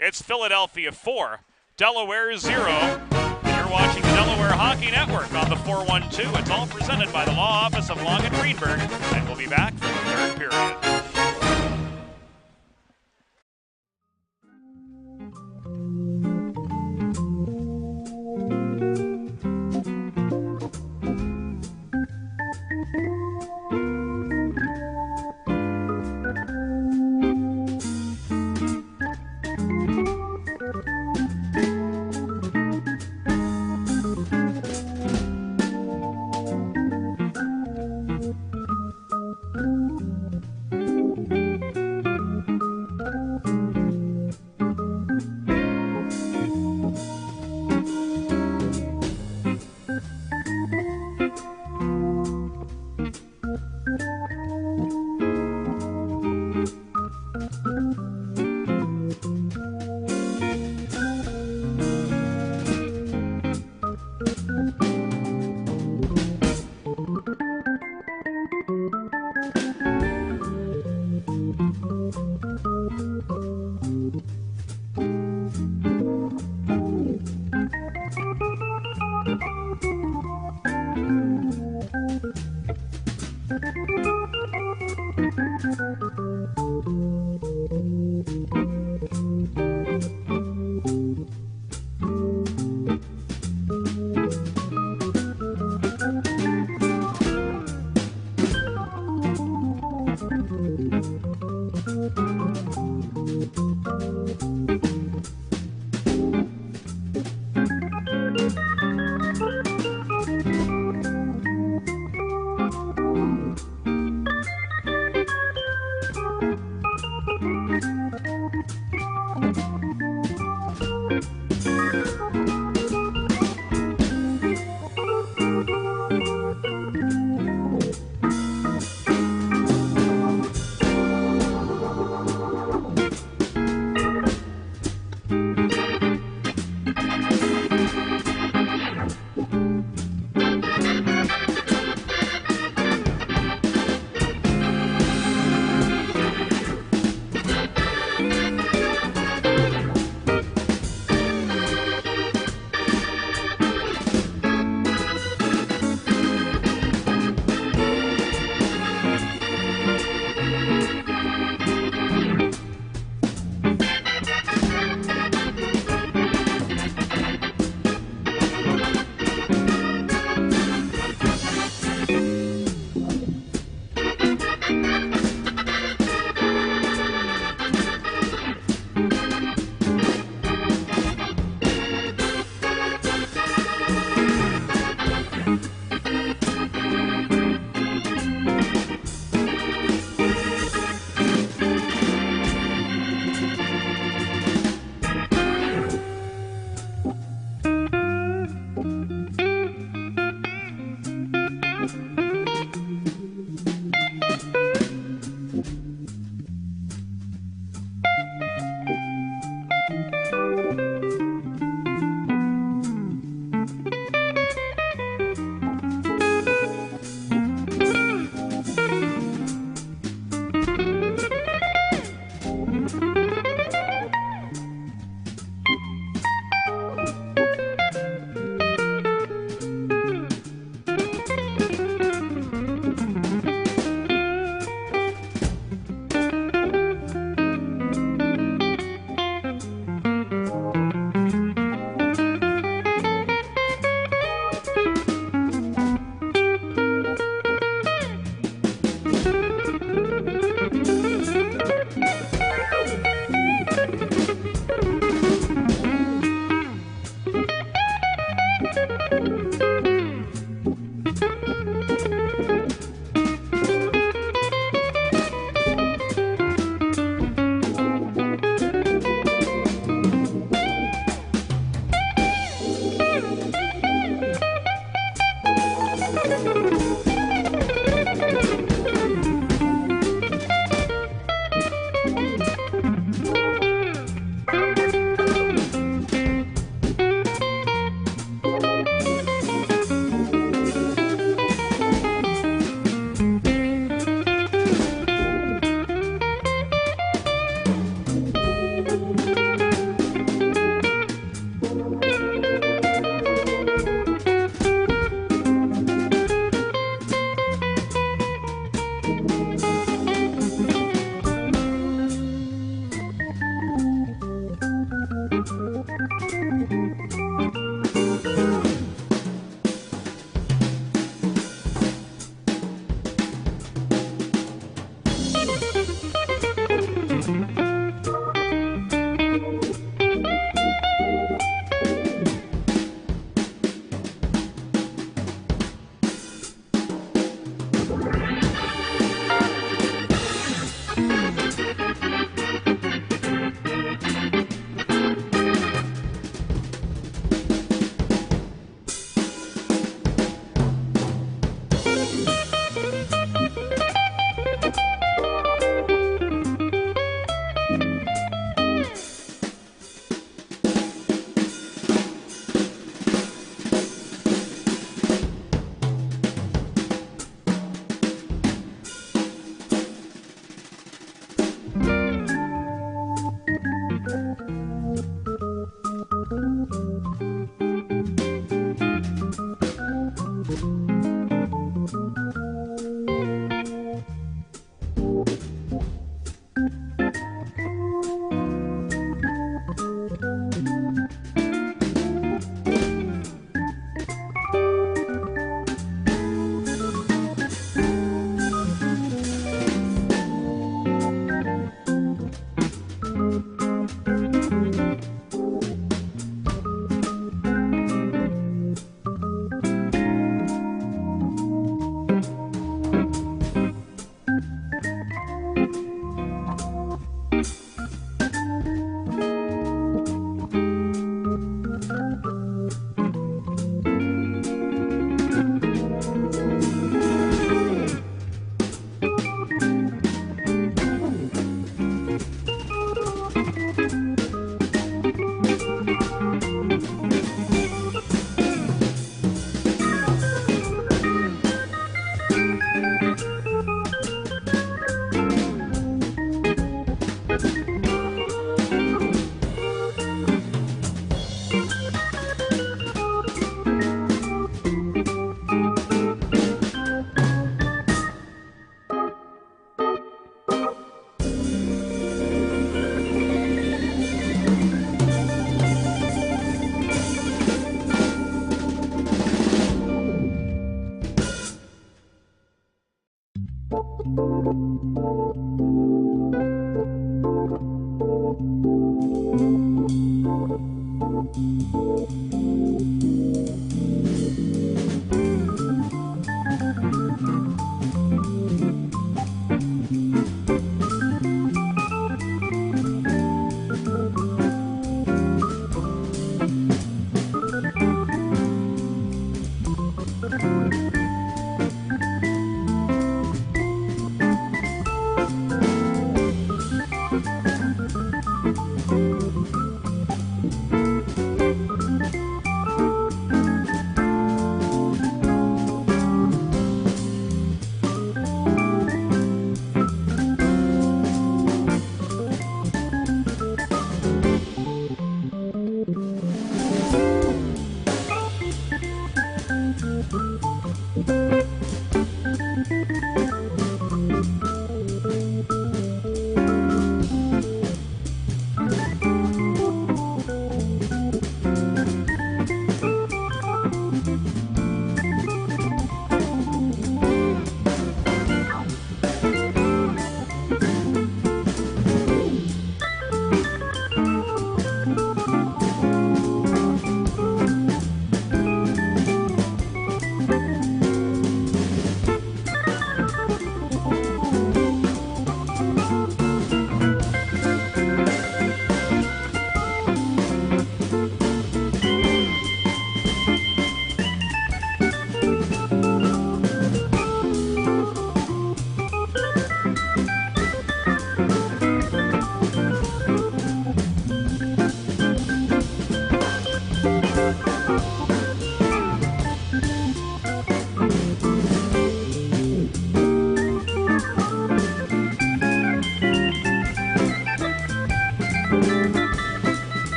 It's Philadelphia 4, Delaware 0. You're watching the Delaware Hockey Network on the 412. It's all presented by the Law Office of Long and Greenberg, and we'll be back for the third period.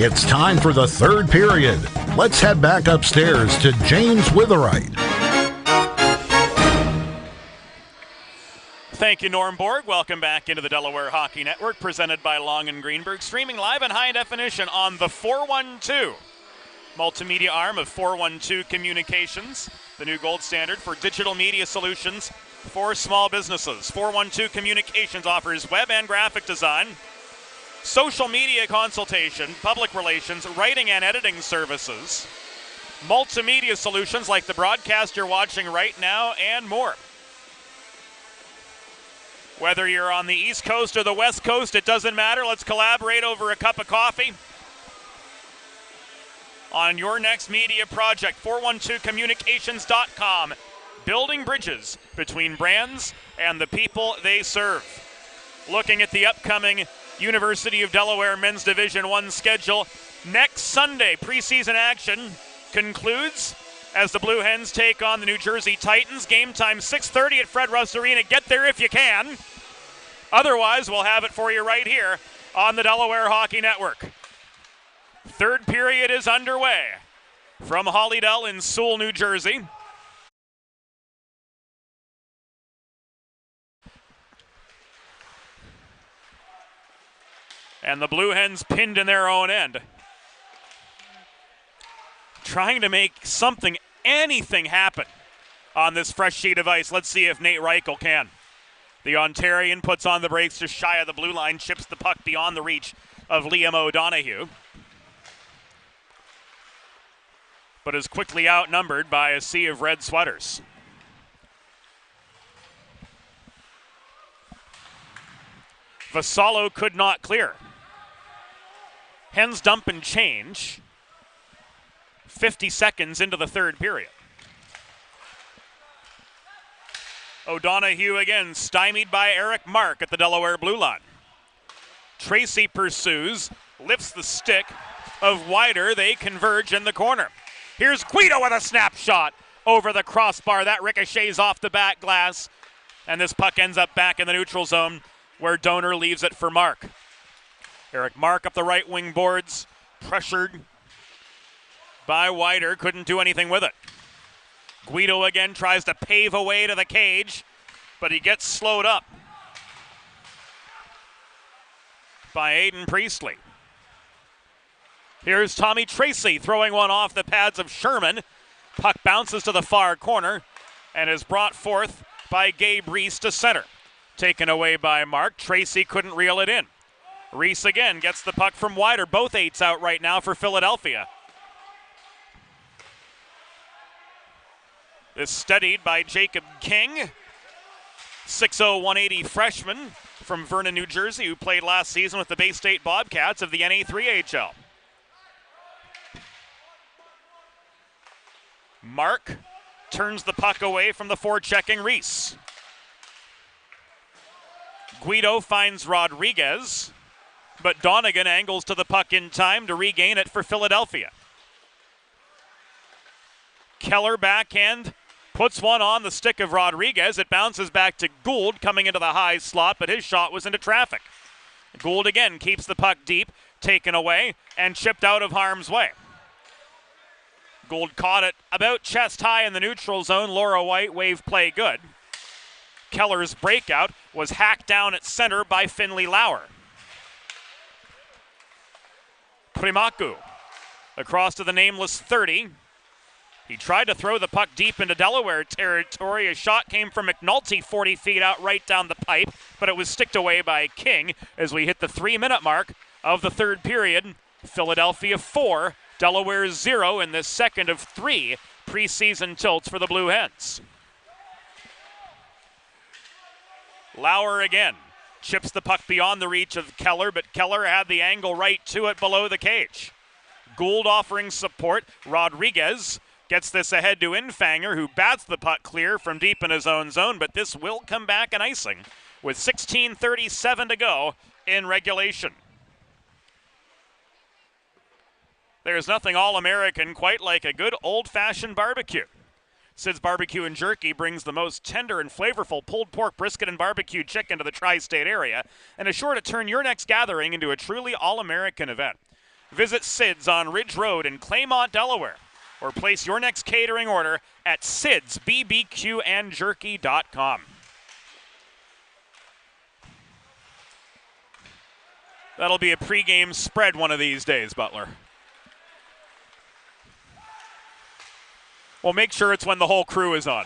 It's time for the third period. Let's head back upstairs to James Witherite. Thank you, Norm Borg. Welcome back into the Delaware Hockey Network, presented by Long & Greenberg, streaming live in high definition on the 412 multimedia arm of 412 Communications, the new gold standard for digital media solutions for small businesses. 412 Communications offers web and graphic design, social media consultation, public relations, writing and editing services, multimedia solutions like the broadcast you're watching right now, and more. Whether you're on the East Coast or the West Coast, it doesn't matter. Let's collaborate over a cup of coffee on your next media project. 412communications.com. Building bridges between brands and the people they serve. Looking at the upcoming University of Delaware Men's Division I schedule. Next Sunday, preseason action concludes as the Blue Hens take on the New Jersey Titans. Game time 6:30 at Fred Russ Arena. Get there if you can. Otherwise, we'll have it for you right here on the Delaware Hockey Network. Third period is underway from Hollydell in Sewell, New Jersey. And the Blue Hens pinned in their own end. Trying to make something, anything happen on this fresh sheet of ice. Let's see if Nate Reichel can. The Ontarian puts on the brakes just shy of the blue line, chips the puck beyond the reach of Liam O'Donoghue, but is quickly outnumbered by a sea of red sweaters. Vassallo could not clear. Hens dump and change. 50 seconds into the third period. O'Donoghue again stymied by Eric Mark at the Delaware blue line. Tracy pursues, lifts the stick of Wider. They converge in the corner. Here's Guido with a snapshot over the crossbar. That ricochets off the back glass, and this puck ends up back in the neutral zone where Donor leaves it for Mark. Eric Mark up the right wing boards, pressured by Wider, couldn't do anything with it. Guido again tries to pave a way to the cage, but he gets slowed up by Aiden Priestley. Here's Tommy Tracy throwing one off the pads of Sherman. Puck bounces to the far corner and is brought forth by Gabe Reese to center. Taken away by Mark. Tracy couldn't reel it in. Reese again gets the puck from Wider. Both eights out right now for Philadelphia. This steadied by Jacob King, 6'0", 180 freshman from Vernon, New Jersey, who played last season with the Bay State Bobcats of the NA3HL. Mark turns the puck away from the forechecking Reese. Guido finds Rodriguez, but Donegan angles to the puck in time to regain it for Philadelphia. Keller backhand puts one on the stick of Rodriguez. It bounces back to Gould coming into the high slot, but his shot was into traffic. Gould again keeps the puck deep, taken away, and chipped out of harm's way. Gould caught it about chest high in the neutral zone. Laura White wave play good. Keller's breakout was hacked down at center by Finley Lauer. Primaku across to the nameless 30. He tried to throw the puck deep into Delaware territory. A shot came from McNulty 40 feet out right down the pipe, but it was sticked away by King as we hit the 3-minute mark of the third period. Philadelphia 4, Delaware 0 in this second of 3 preseason tilts for the Blue Hens. Lauer again chips the puck beyond the reach of Keller, but Keller had the angle right to it below the cage. Gould offering support. Rodriguez gets this ahead to Infanger, who bats the puck clear from deep in his own zone, but this will come back an icing with 16:37 to go in regulation. There's nothing All-American quite like a good old-fashioned barbecue. Sid's Barbecue and Jerky brings the most tender and flavorful pulled pork, brisket, and barbecue chicken to the tri-state area and is sure to turn your next gathering into a truly all-American event. Visit Sid's on Ridge Road in Claymont, Delaware, or place your next catering order at sidsbbqandjerky.com. That'll be a pregame spread one of these days, Butler. Well, make sure it's when the whole crew is on.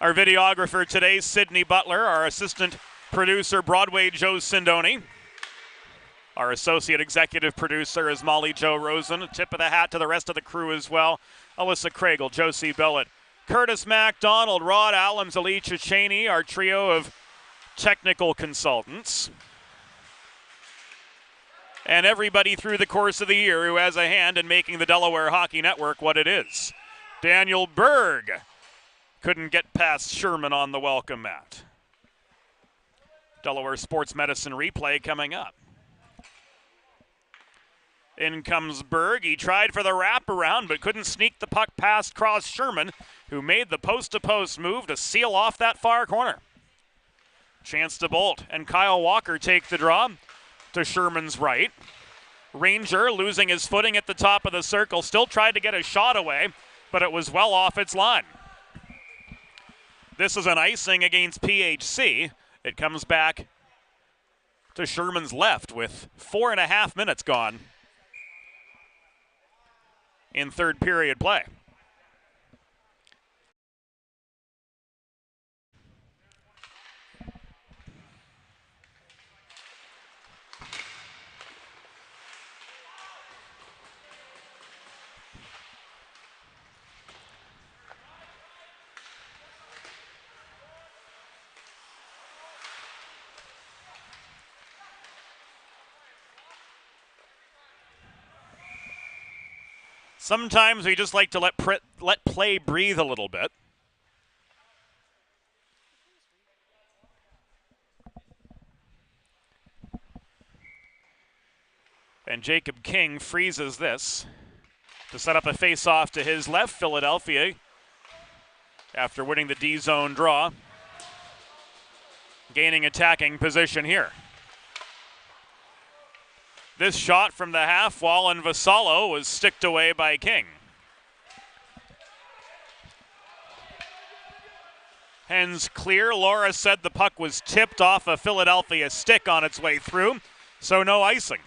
Our videographer today, Sydney Butler. Our assistant producer, Broadway Joe Sindoni. Our associate executive producer is Molly Jo Rosen. A tip of the hat to the rest of the crew as well. Alyssa Craigle, Josie Billett, Curtis MacDonald, Rod Allums, Alicia Cheney, our trio of technical consultants. And everybody through the course of the year who has a hand in making the Delaware Hockey Network what it is. Daniel Berg couldn't get past Sherman on the welcome mat. Delaware Sports Medicine replay coming up. In comes Berg. He tried for the wraparound, but couldn't sneak the puck past Cross Sherman, who made the post-to-post move to seal off that far corner. Chance to bolt, and Kyle Walker take the draw to Sherman's right. Ranger losing his footing at the top of the circle, still tried to get a shot away, but it was well off its line. This is an icing against PHC. It comes back to Sherman's left with 4.5 minutes gone in third period play. Sometimes we just like to let play breathe a little bit. And Jacob King freezes this to set up a face-off to his left. Philadelphia, after winning the D-zone draw, gaining attacking position here. This shot from the half wall and Vassallo was sticked away by King. Hens clear. Laura said the puck was tipped off a Philadelphia stick on its way through, so no icing.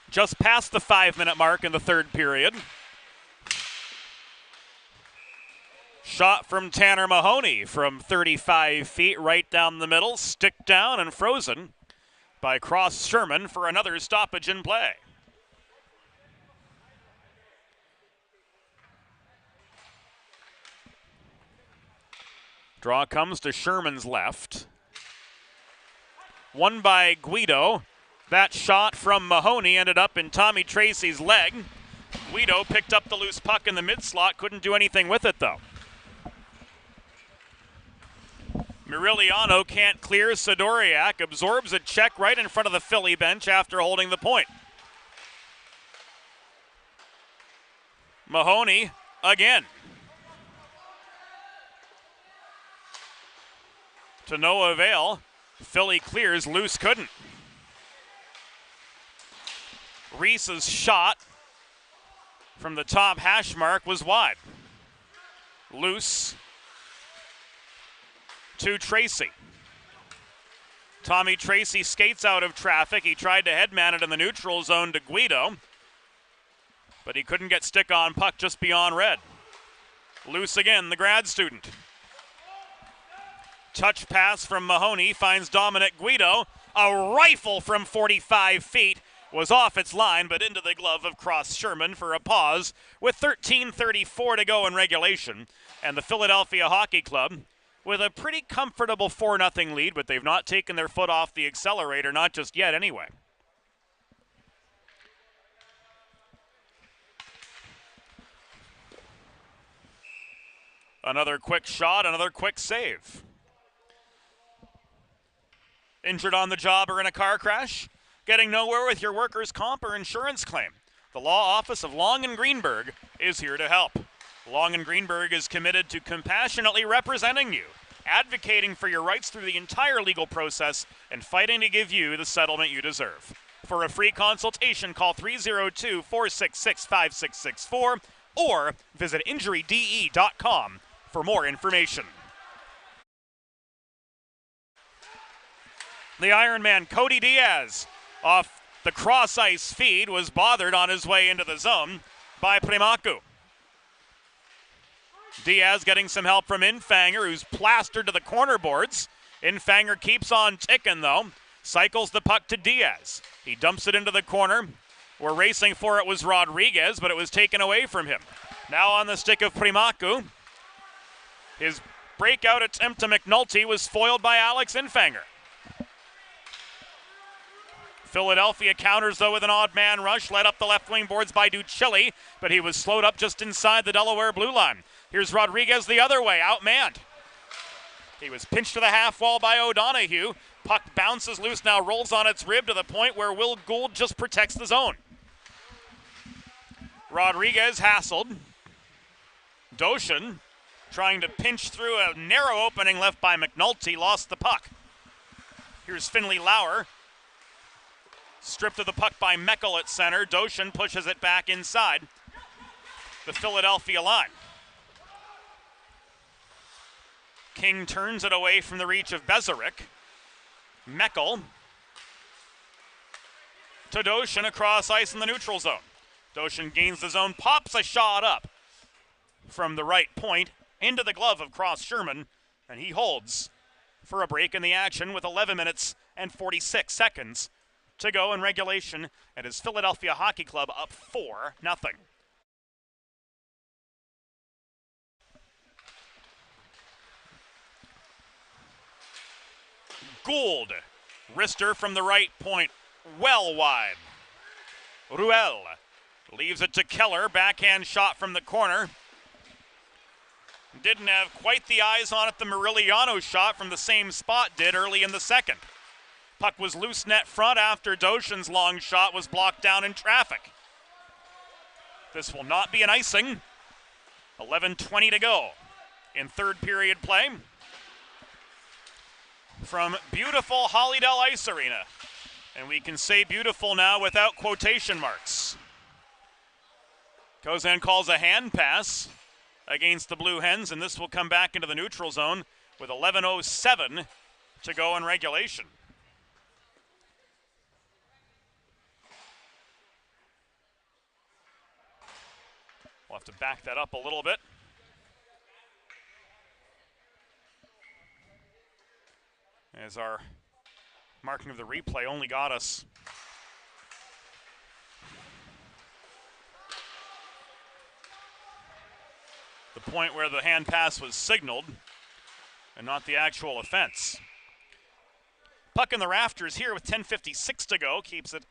Just past the 5-minute mark in the third period. Shot from Tanner Mahoney from 35 feet right down the middle, stick down and frozen by Cross Sherman for another stoppage in play. Draw comes to Sherman's left. Won by Guido. That shot from Mahoney ended up in Tommy Tracy's leg. Guido picked up the loose puck in the mid-slot, couldn't do anything with it though. Miriliano can't clear. Sidoriak absorbs a check right in front of the Philly bench after holding the point. Mahoney again. To no avail. Philly clears, Luce couldn't. Reese's shot from the top hash mark was wide. Luce to Tracy. Tommy Tracy skates out of traffic. He tried to headman it in the neutral zone to Guido, but he couldn't get stick on puck just beyond red. Luce again, the grad student. Touch pass from Mahoney finds Dominic Guido. A rifle from 45 feet was off its line, but into the glove of Cross Sherman for a pause with 13:34 to go in regulation. And the Philadelphia Hockey Club with a pretty comfortable 4-0 lead, but they've not taken their foot off the accelerator, not just yet anyway. Another quick shot, another quick save. Injured on the job or in a car crash? Getting nowhere with your workers' comp or insurance claim? The law office of Long & Greenberg is here to help. Long & Greenberg is committed to compassionately representing you advocating for your rights through the entire legal process and fighting to give you the settlement you deserve. For a free consultation, call 302-466-5664 or visit injuryde.com for more information. The Ironman Cody Diaz off the cross ice feed was bothered on his way into the zone by Primaku. Diaz getting some help from Infanger, who's plastered to the corner boards. Infanger keeps on ticking though, cycles the puck to Diaz. He dumps it into the corner. We're racing for it was Rodriguez, but it was taken away from him. Now on the stick of Primaku. His breakout attempt to McNulty was foiled by Alex Infanger. Philadelphia counters, though, with an odd man rush, led up the left wing boards by Ducilli, but he was slowed up just inside the Delaware blue line. Here's Rodriguez the other way, outmanned. He was pinched to the half wall by O'Donoghue. Puck bounces loose, now rolls on its rib to the point where Will Gould just protects the zone. Rodriguez hassled. Doshin trying to pinch through a narrow opening left by McNulty, lost the puck. Here's Finley Lauer. Stripped of the puck by Meckel at center. Doshin pushes it back inside the Philadelphia line. King turns it away from the reach of Bezerick. Meckel to Doshin across ice in the neutral zone. Doshin gains the zone, pops a shot up from the right point into the glove of Cross Sherman, and he holds for a break in the action with 11 minutes and 46 seconds to go in regulation, and his Philadelphia Hockey Club up 4-0. Gould, wrister from the right point, well wide. Ruel leaves it to Keller, backhand shot from the corner. Didn't have quite the eyes on it the Muriliano shot from the same spot did early in the second. Puck was loose net front after Doshin's long shot was blocked down in traffic. This will not be an icing. 11:20 to go in third period play from beautiful Hollydell Ice Arena. And we can say beautiful now without quotation marks. Kozan calls a hand pass against the Blue Hens, and this will come back into the neutral zone with 11:07 to go in regulation. We'll have to back that up a little bit. As our marking of the replay only got us the point where the hand pass was signaled and not the actual offense. Puck in the rafters here with 10:56 to go, keeps it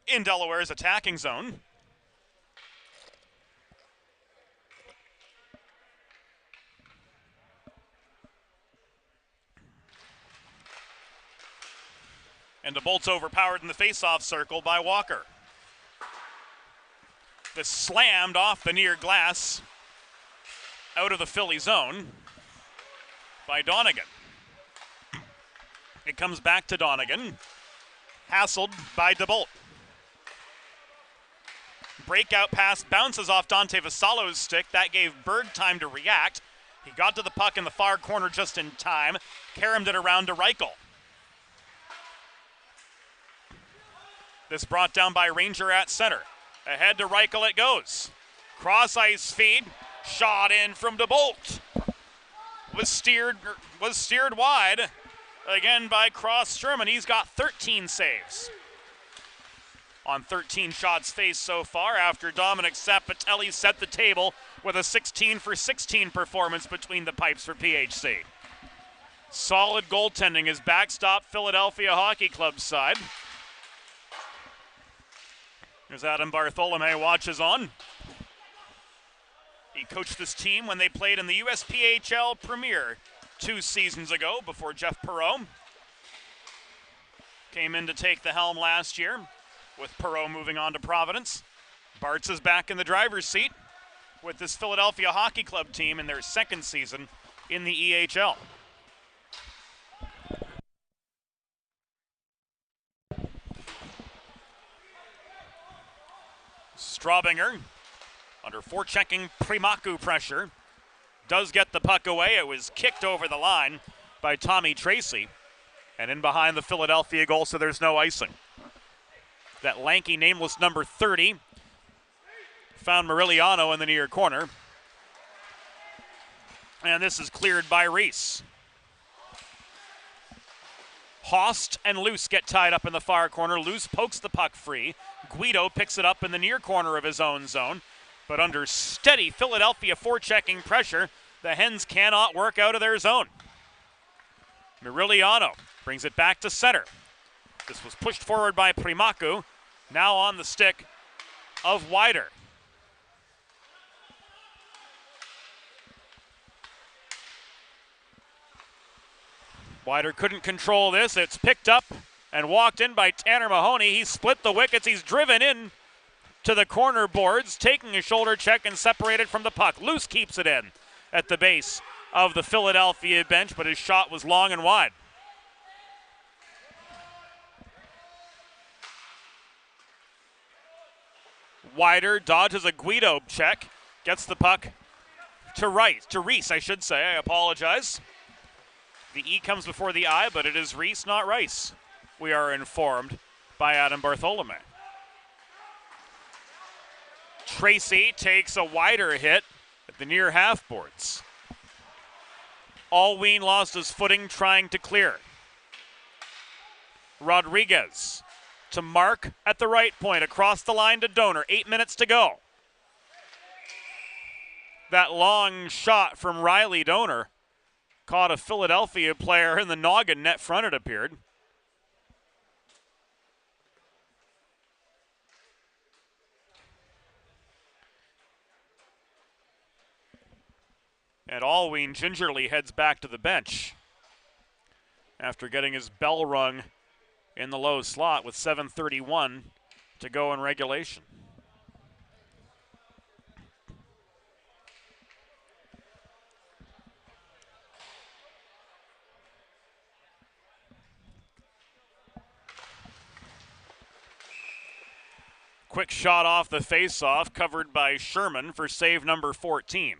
in Delaware's attacking zone. And DeBolt's overpowered in the face-off circle by Walker. This slammed off the near glass out of the Philly zone by Donegan. It comes back to Donegan, hassled by DeBolt. Breakout pass bounces off Dante Vassallo's stick. That gave Berg time to react. He got to the puck in the far corner just in time, caromed it around to Reichel. This brought down by Ranger at center. Ahead to Reichel it goes. Cross ice feed, shot in from DeBolt. Was steered wide again by Cross Sherman. He's got 13 saves on 13 shots faced so far after Dominic Sapatelli set the table with a 16-for-16 performance between the pipes for PHC. Solid goaltending is backstop Philadelphia Hockey Club's side. There's Adam Bartholomew watches on. He coached this team when they played in the USPHL Premier 2 seasons ago before Jeff Perreault came in to take the helm last year with Perreault moving on to Providence. Bartz is back in the driver's seat with this Philadelphia Hockey Club team in their second season in the EHL. Straubinger, under forechecking Primaku pressure, does get the puck away. It was kicked over the line by Tommy Tracy and in behind the Philadelphia goal, so there's no icing. That lanky, nameless number 30 found Moriliano in the near corner. And this is cleared by Reese. Host and Luce get tied up in the far corner. Luce pokes the puck free. Guido picks it up in the near corner of his own zone. But under steady Philadelphia forechecking pressure, the Hens cannot work out of their zone. Moriliano brings it back to center. This was pushed forward by Primaku. Now on the stick of Wider. Wider couldn't control this. It's picked up and walked in by Tanner Mahoney. He split the wickets. He's driven in to the corner boards, taking a shoulder check and separated from the puck. Luce keeps it in at the base of the Philadelphia bench, but his shot was long and wide. Wider dodges a Guido check, gets the puck to Reese, I should say. I apologize. The E comes before the I, but it is Reese, not Rice. We are informed by Adam Bartholome. Tracy takes a Wider hit at the near half boards. Alween lost his footing trying to clear. Rodriguez to Mark at the right point, across the line to Donor. 8 minutes to go. That long shot from Riley Donor caught a Philadelphia player in the noggin net front, it appeared. And Alween gingerly heads back to the bench after getting his bell rung in the low slot with 7:31 to go in regulation. Quick shot off the face-off, covered by Sherman for save number 14.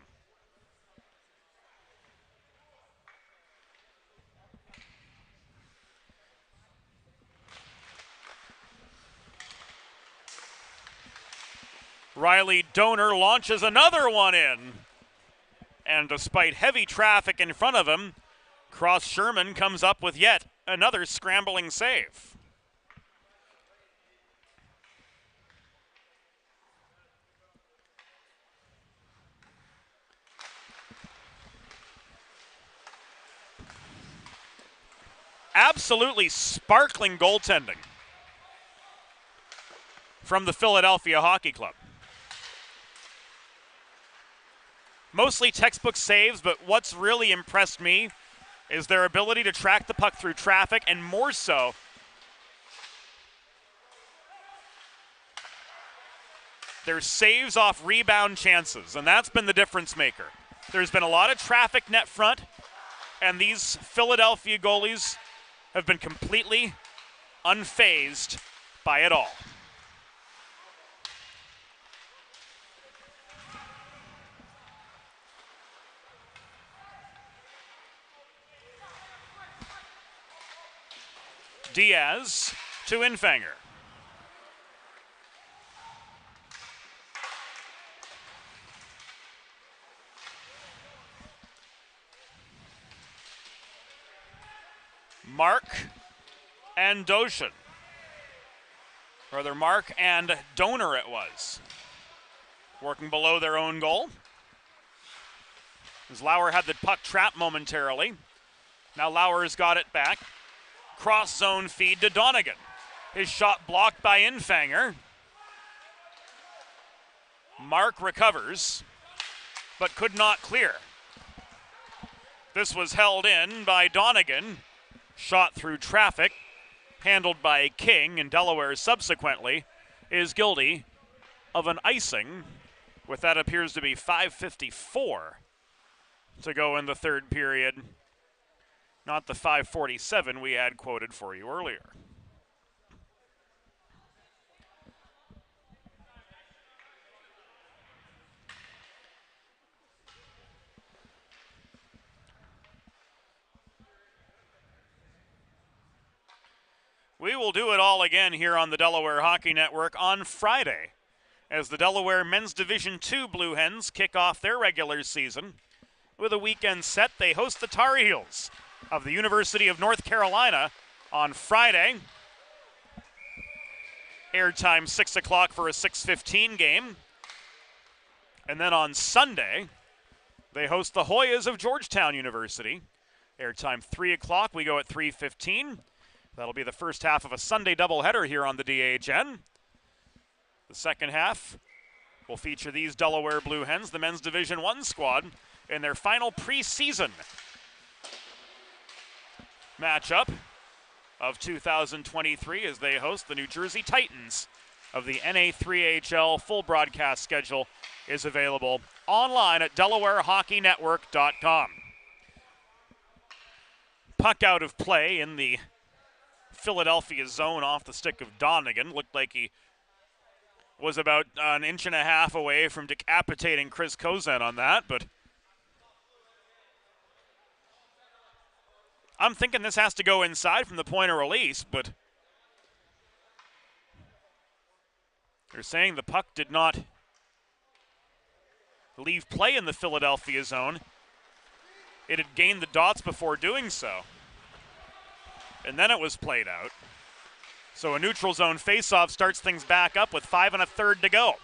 Riley Donor launches another one in. And despite heavy traffic in front of him, Cross Sherman comes up with yet another scrambling save. Absolutely sparkling goaltending from the Philadelphia Hockey Club. Mostly textbook saves, but what's really impressed me is their ability to track the puck through traffic, and more so, their saves off rebound chances, and that's been the difference maker. There's been a lot of traffic net front, and these Philadelphia goalies have been completely unfazed by it all. Diaz to Infanger. Mark and Doshin. Rather, Mark and Donor it was. Working below their own goal. As Lauer had the puck trapped momentarily. Now Lauer's got it back. Cross zone feed to Donegan. His shot blocked by Infanger. Mark recovers, but could not clear. This was held in by Donegan. Shot through traffic, handled by King, and Delaware subsequently is guilty of an icing with that appears to be 5:54 to go in the third period. Not the 5:47 we had quoted for you earlier. We will do it all again here on the Delaware Hockey Network on Friday as the Delaware Men's Division II Blue Hens kick off their regular season. With a weekend set, they host the Tar Heels of the University of North Carolina on Friday. Airtime 6 o'clock for a 6:15 game. And then on Sunday, they host the Hoyas of Georgetown University. Airtime 3 o'clock, we go at 3:15. That'll be the first half of a Sunday doubleheader here on the DHN. The second half will feature these Delaware Blue Hens, the Men's Division I squad, in their final preseason matchup of 2023 as they host the New Jersey Titans of the NA3HL. Full broadcast schedule is available online at DelawareHockeyNetwork.com. Puck out of play in the Philadelphia zone off the stick of Donegan. Looked like he was about an inch and a half away from decapitating Chris Kozan on that, but I'm thinking this has to go inside from the point of release, but they're saying the puck did not leave play in the Philadelphia zone. It had gained the dots before doing so, and then it was played out. So a neutral zone faceoff starts things back up with 5 1/3 to go.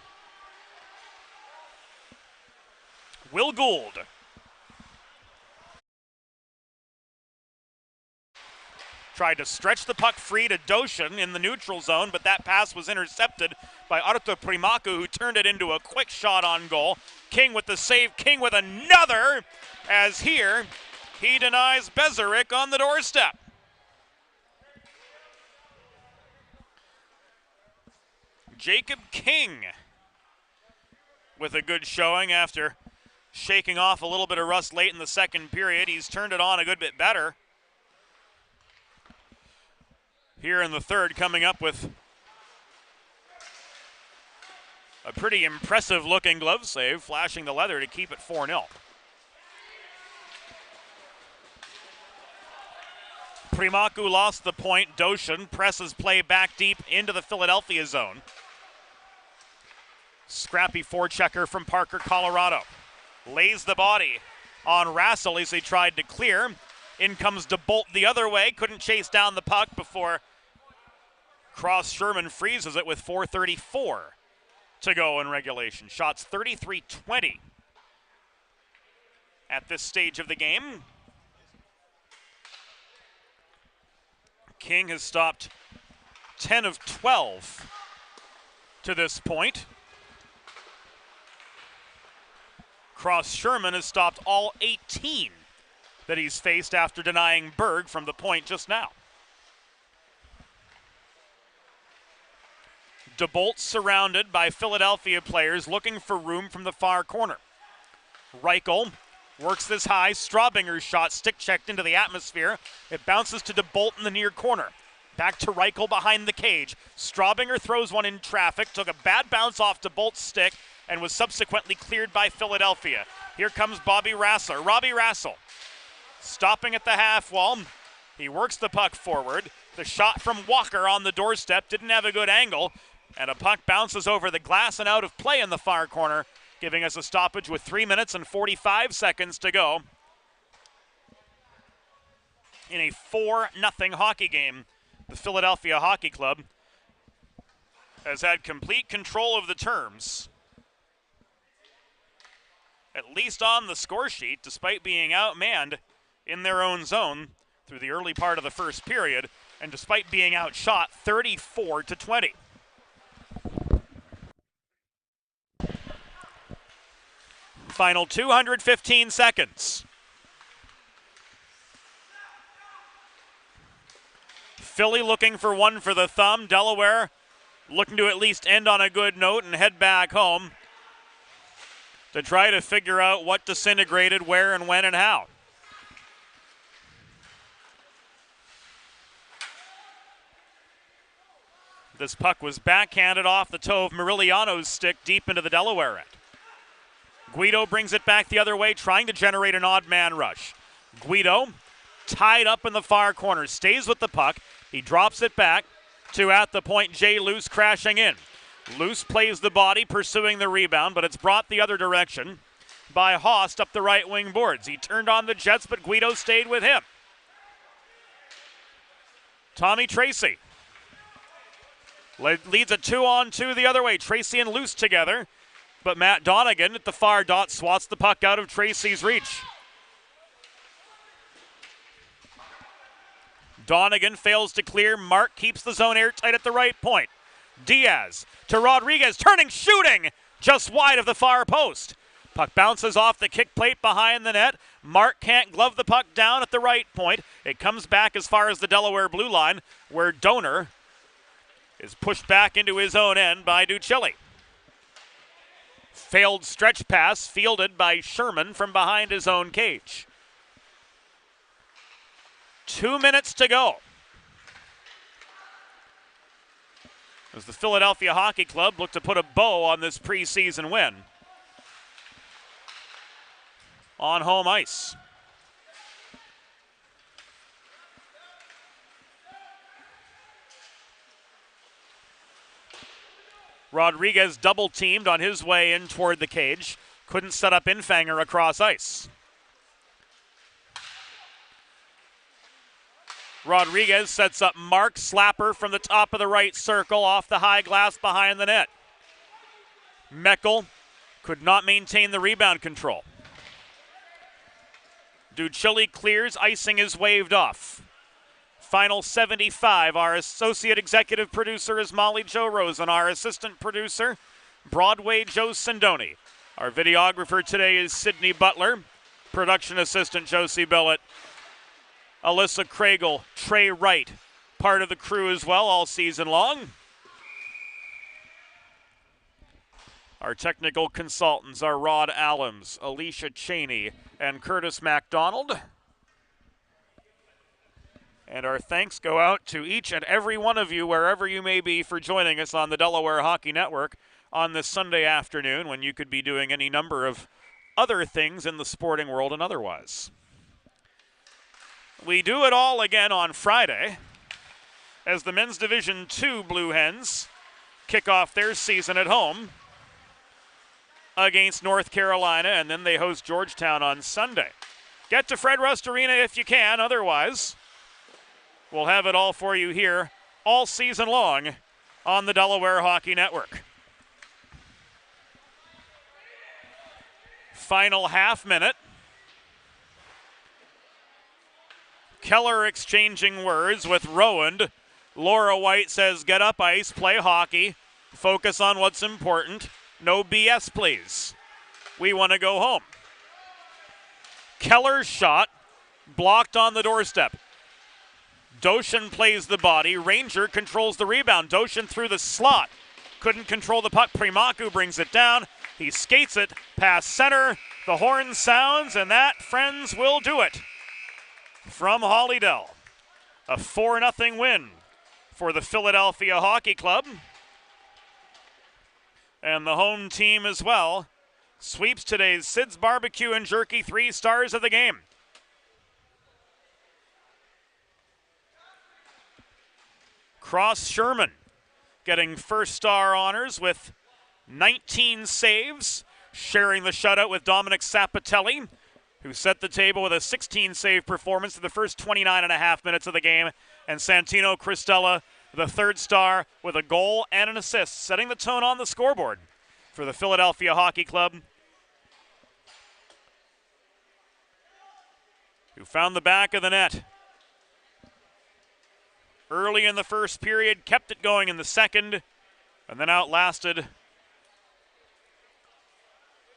Will Gould tried to stretch the puck free to Doshin in the neutral zone, but that pass was intercepted by Arto Primaku, who turned it into a quick shot on goal. King with the save, King with another, as here he denies Bezeric on the doorstep. Jacob King with a good showing after shaking off a little bit of rust late in the second period. He's turned it on a good bit better here in the third, coming up with a pretty impressive looking glove save, flashing the leather to keep it 4-0. Primaku lost the point. Doshin presses play back deep into the Philadelphia zone. Scrappy forechecker from Parker, Colorado. Lays the body on Rassel as he tried to clear. In comes DeBolt the other way. Couldn't chase down the puck before Cross Sherman freezes it with 4:34 to go in regulation. Shots 33-20 at this stage of the game. King has stopped 10 of 12 to this point. Cross Sherman has stopped all 18 that he's faced after denying Berg from the point just now. DeBolt surrounded by Philadelphia players looking for room from the far corner. Reichel works this high. Straubinger's shot stick checked into the atmosphere. It bounces to DeBolt in the near corner. Back to Reichel behind the cage. Straubinger throws one in traffic, took a bad bounce off DeBolt's stick, and was subsequently cleared by Philadelphia. Here comes Robbie Rassel. Stopping at the half wall. He works the puck forward. The shot from Walker on the doorstep didn't have a good angle, and a puck bounces over the glass and out of play in the far corner, giving us a stoppage with 3 minutes and 45 seconds to go in a 4-0 hockey game. The Philadelphia Hockey Club has had complete control of the terms, at least on the score sheet, despite being outmanned in their own zone through the early part of the first period, and despite being outshot 34-20. Final 215 seconds. Philly looking for one for the thumb. Delaware looking to at least end on a good note and head back home. to try to figure out what disintegrated where and when and how. This puck was backhanded off the toe of Moriliano's stick deep into the Delaware end. Guido brings it back the other way, trying to generate an odd man rush. Guido, tied up in the far corner, stays with the puck. He drops it back to at the point Jay Luce crashing in. Luce plays the body, pursuing the rebound, but it's brought the other direction by Host up the right wing boards. He turned on the Jets, but Guido stayed with him. Tommy Tracy leads a 2-on-2 the other way. Tracy and Luce together, but Matt Donegan at the far dot swats the puck out of Tracy's reach. Donegan fails to clear. Mark keeps the zone airtight at the right point. Diaz to Rodriguez, turning, shooting, just wide of the far post. Puck bounces off the kick plate behind the net. Mark can't glove the puck down at the right point. It comes back as far as the Delaware blue line, where Donor is pushed back into his own end by Ducilli. Failed stretch pass fielded by Sherman from behind his own cage. 2 minutes to go as the Philadelphia Hockey Club look to put a bow on this preseason win on home ice. Rodriguez double-teamed on his way in toward the cage. Couldn't set up Infanger across ice. Rodriguez sets up Mark Slapper from the top of the right circle off the high glass behind the net. Meckel could not maintain the rebound control. Ducilli clears, icing is waved off. Final 75. Our associate executive producer is Molly Jo Rosen. Our assistant producer, Broadway Joe Sindoni. Our videographer today is Sydney Butler. Production assistant Josie Billett. Alyssa Craigle, Trey Wright, part of the crew as well all season long. Our technical consultants are Rod Allams, Alicia Cheney, and Curtis MacDonald. And our thanks go out to each and every one of you, wherever you may be, for joining us on the Delaware Hockey Network on this Sunday afternoon when you could be doing any number of other things in the sporting world and otherwise. We do it all again on Friday as the Men's Division II Blue Hens kick off their season at home against North Carolina, and then they host Georgetown on Sunday. Get to Fred Rust Arena if you can, otherwise we'll have it all for you here all season long on the Delaware Hockey Network. Final half minute. Keller exchanging words with Rowand. Laura White says, get up ice, play hockey, focus on what's important. No BS, please. We want to go home. Keller's shot blocked on the doorstep. Doshin plays the body. Ranger controls the rebound. Doshin through the slot. Couldn't control the puck. Primaku brings it down. He skates it past center. The horn sounds, and that, friends, will do it. From Hollydell, a 4-0 win for the Philadelphia Hockey Club. And the home team as well sweeps today's Sid's Barbecue and Jerky 3 stars of the game. Cross Sherman getting first star honors with 19 saves, sharing the shutout with Dominic Sapatelli, who set the table with a 16-save performance in the first 29.5 minutes of the game. And Santino Cristella, the third star, with a goal and an assist, setting the tone on the scoreboard for the Philadelphia Hockey Club, who found the back of the net early in the first period, kept it going in the second, and then outlasted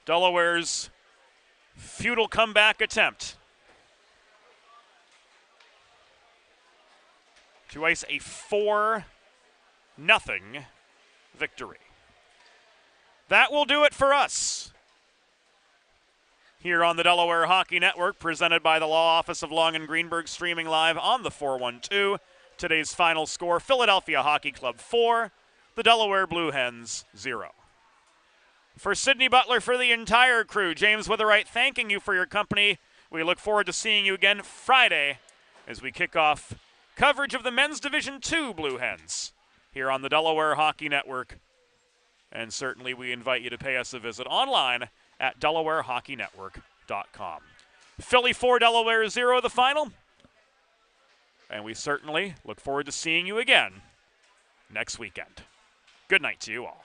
Delaware's futile comeback attempt to ice a 4-0 victory. That will do it for us here on the Delaware Hockey Network, presented by the Law Office of Long and Greenberg, streaming live on the 412. Today's final score, Philadelphia Hockey Club 4, the Delaware Blue Hens 0. For Sydney Butler, for the entire crew, James Witherite thanking you for your company. We look forward to seeing you again Friday as we kick off coverage of the Men's Division II Blue Hens here on the Delaware Hockey Network. And certainly we invite you to pay us a visit online at DelawareHockeyNetwork.com. Philly 4, Delaware 0, the final. And we certainly look forward to seeing you again next weekend. Good night to you all.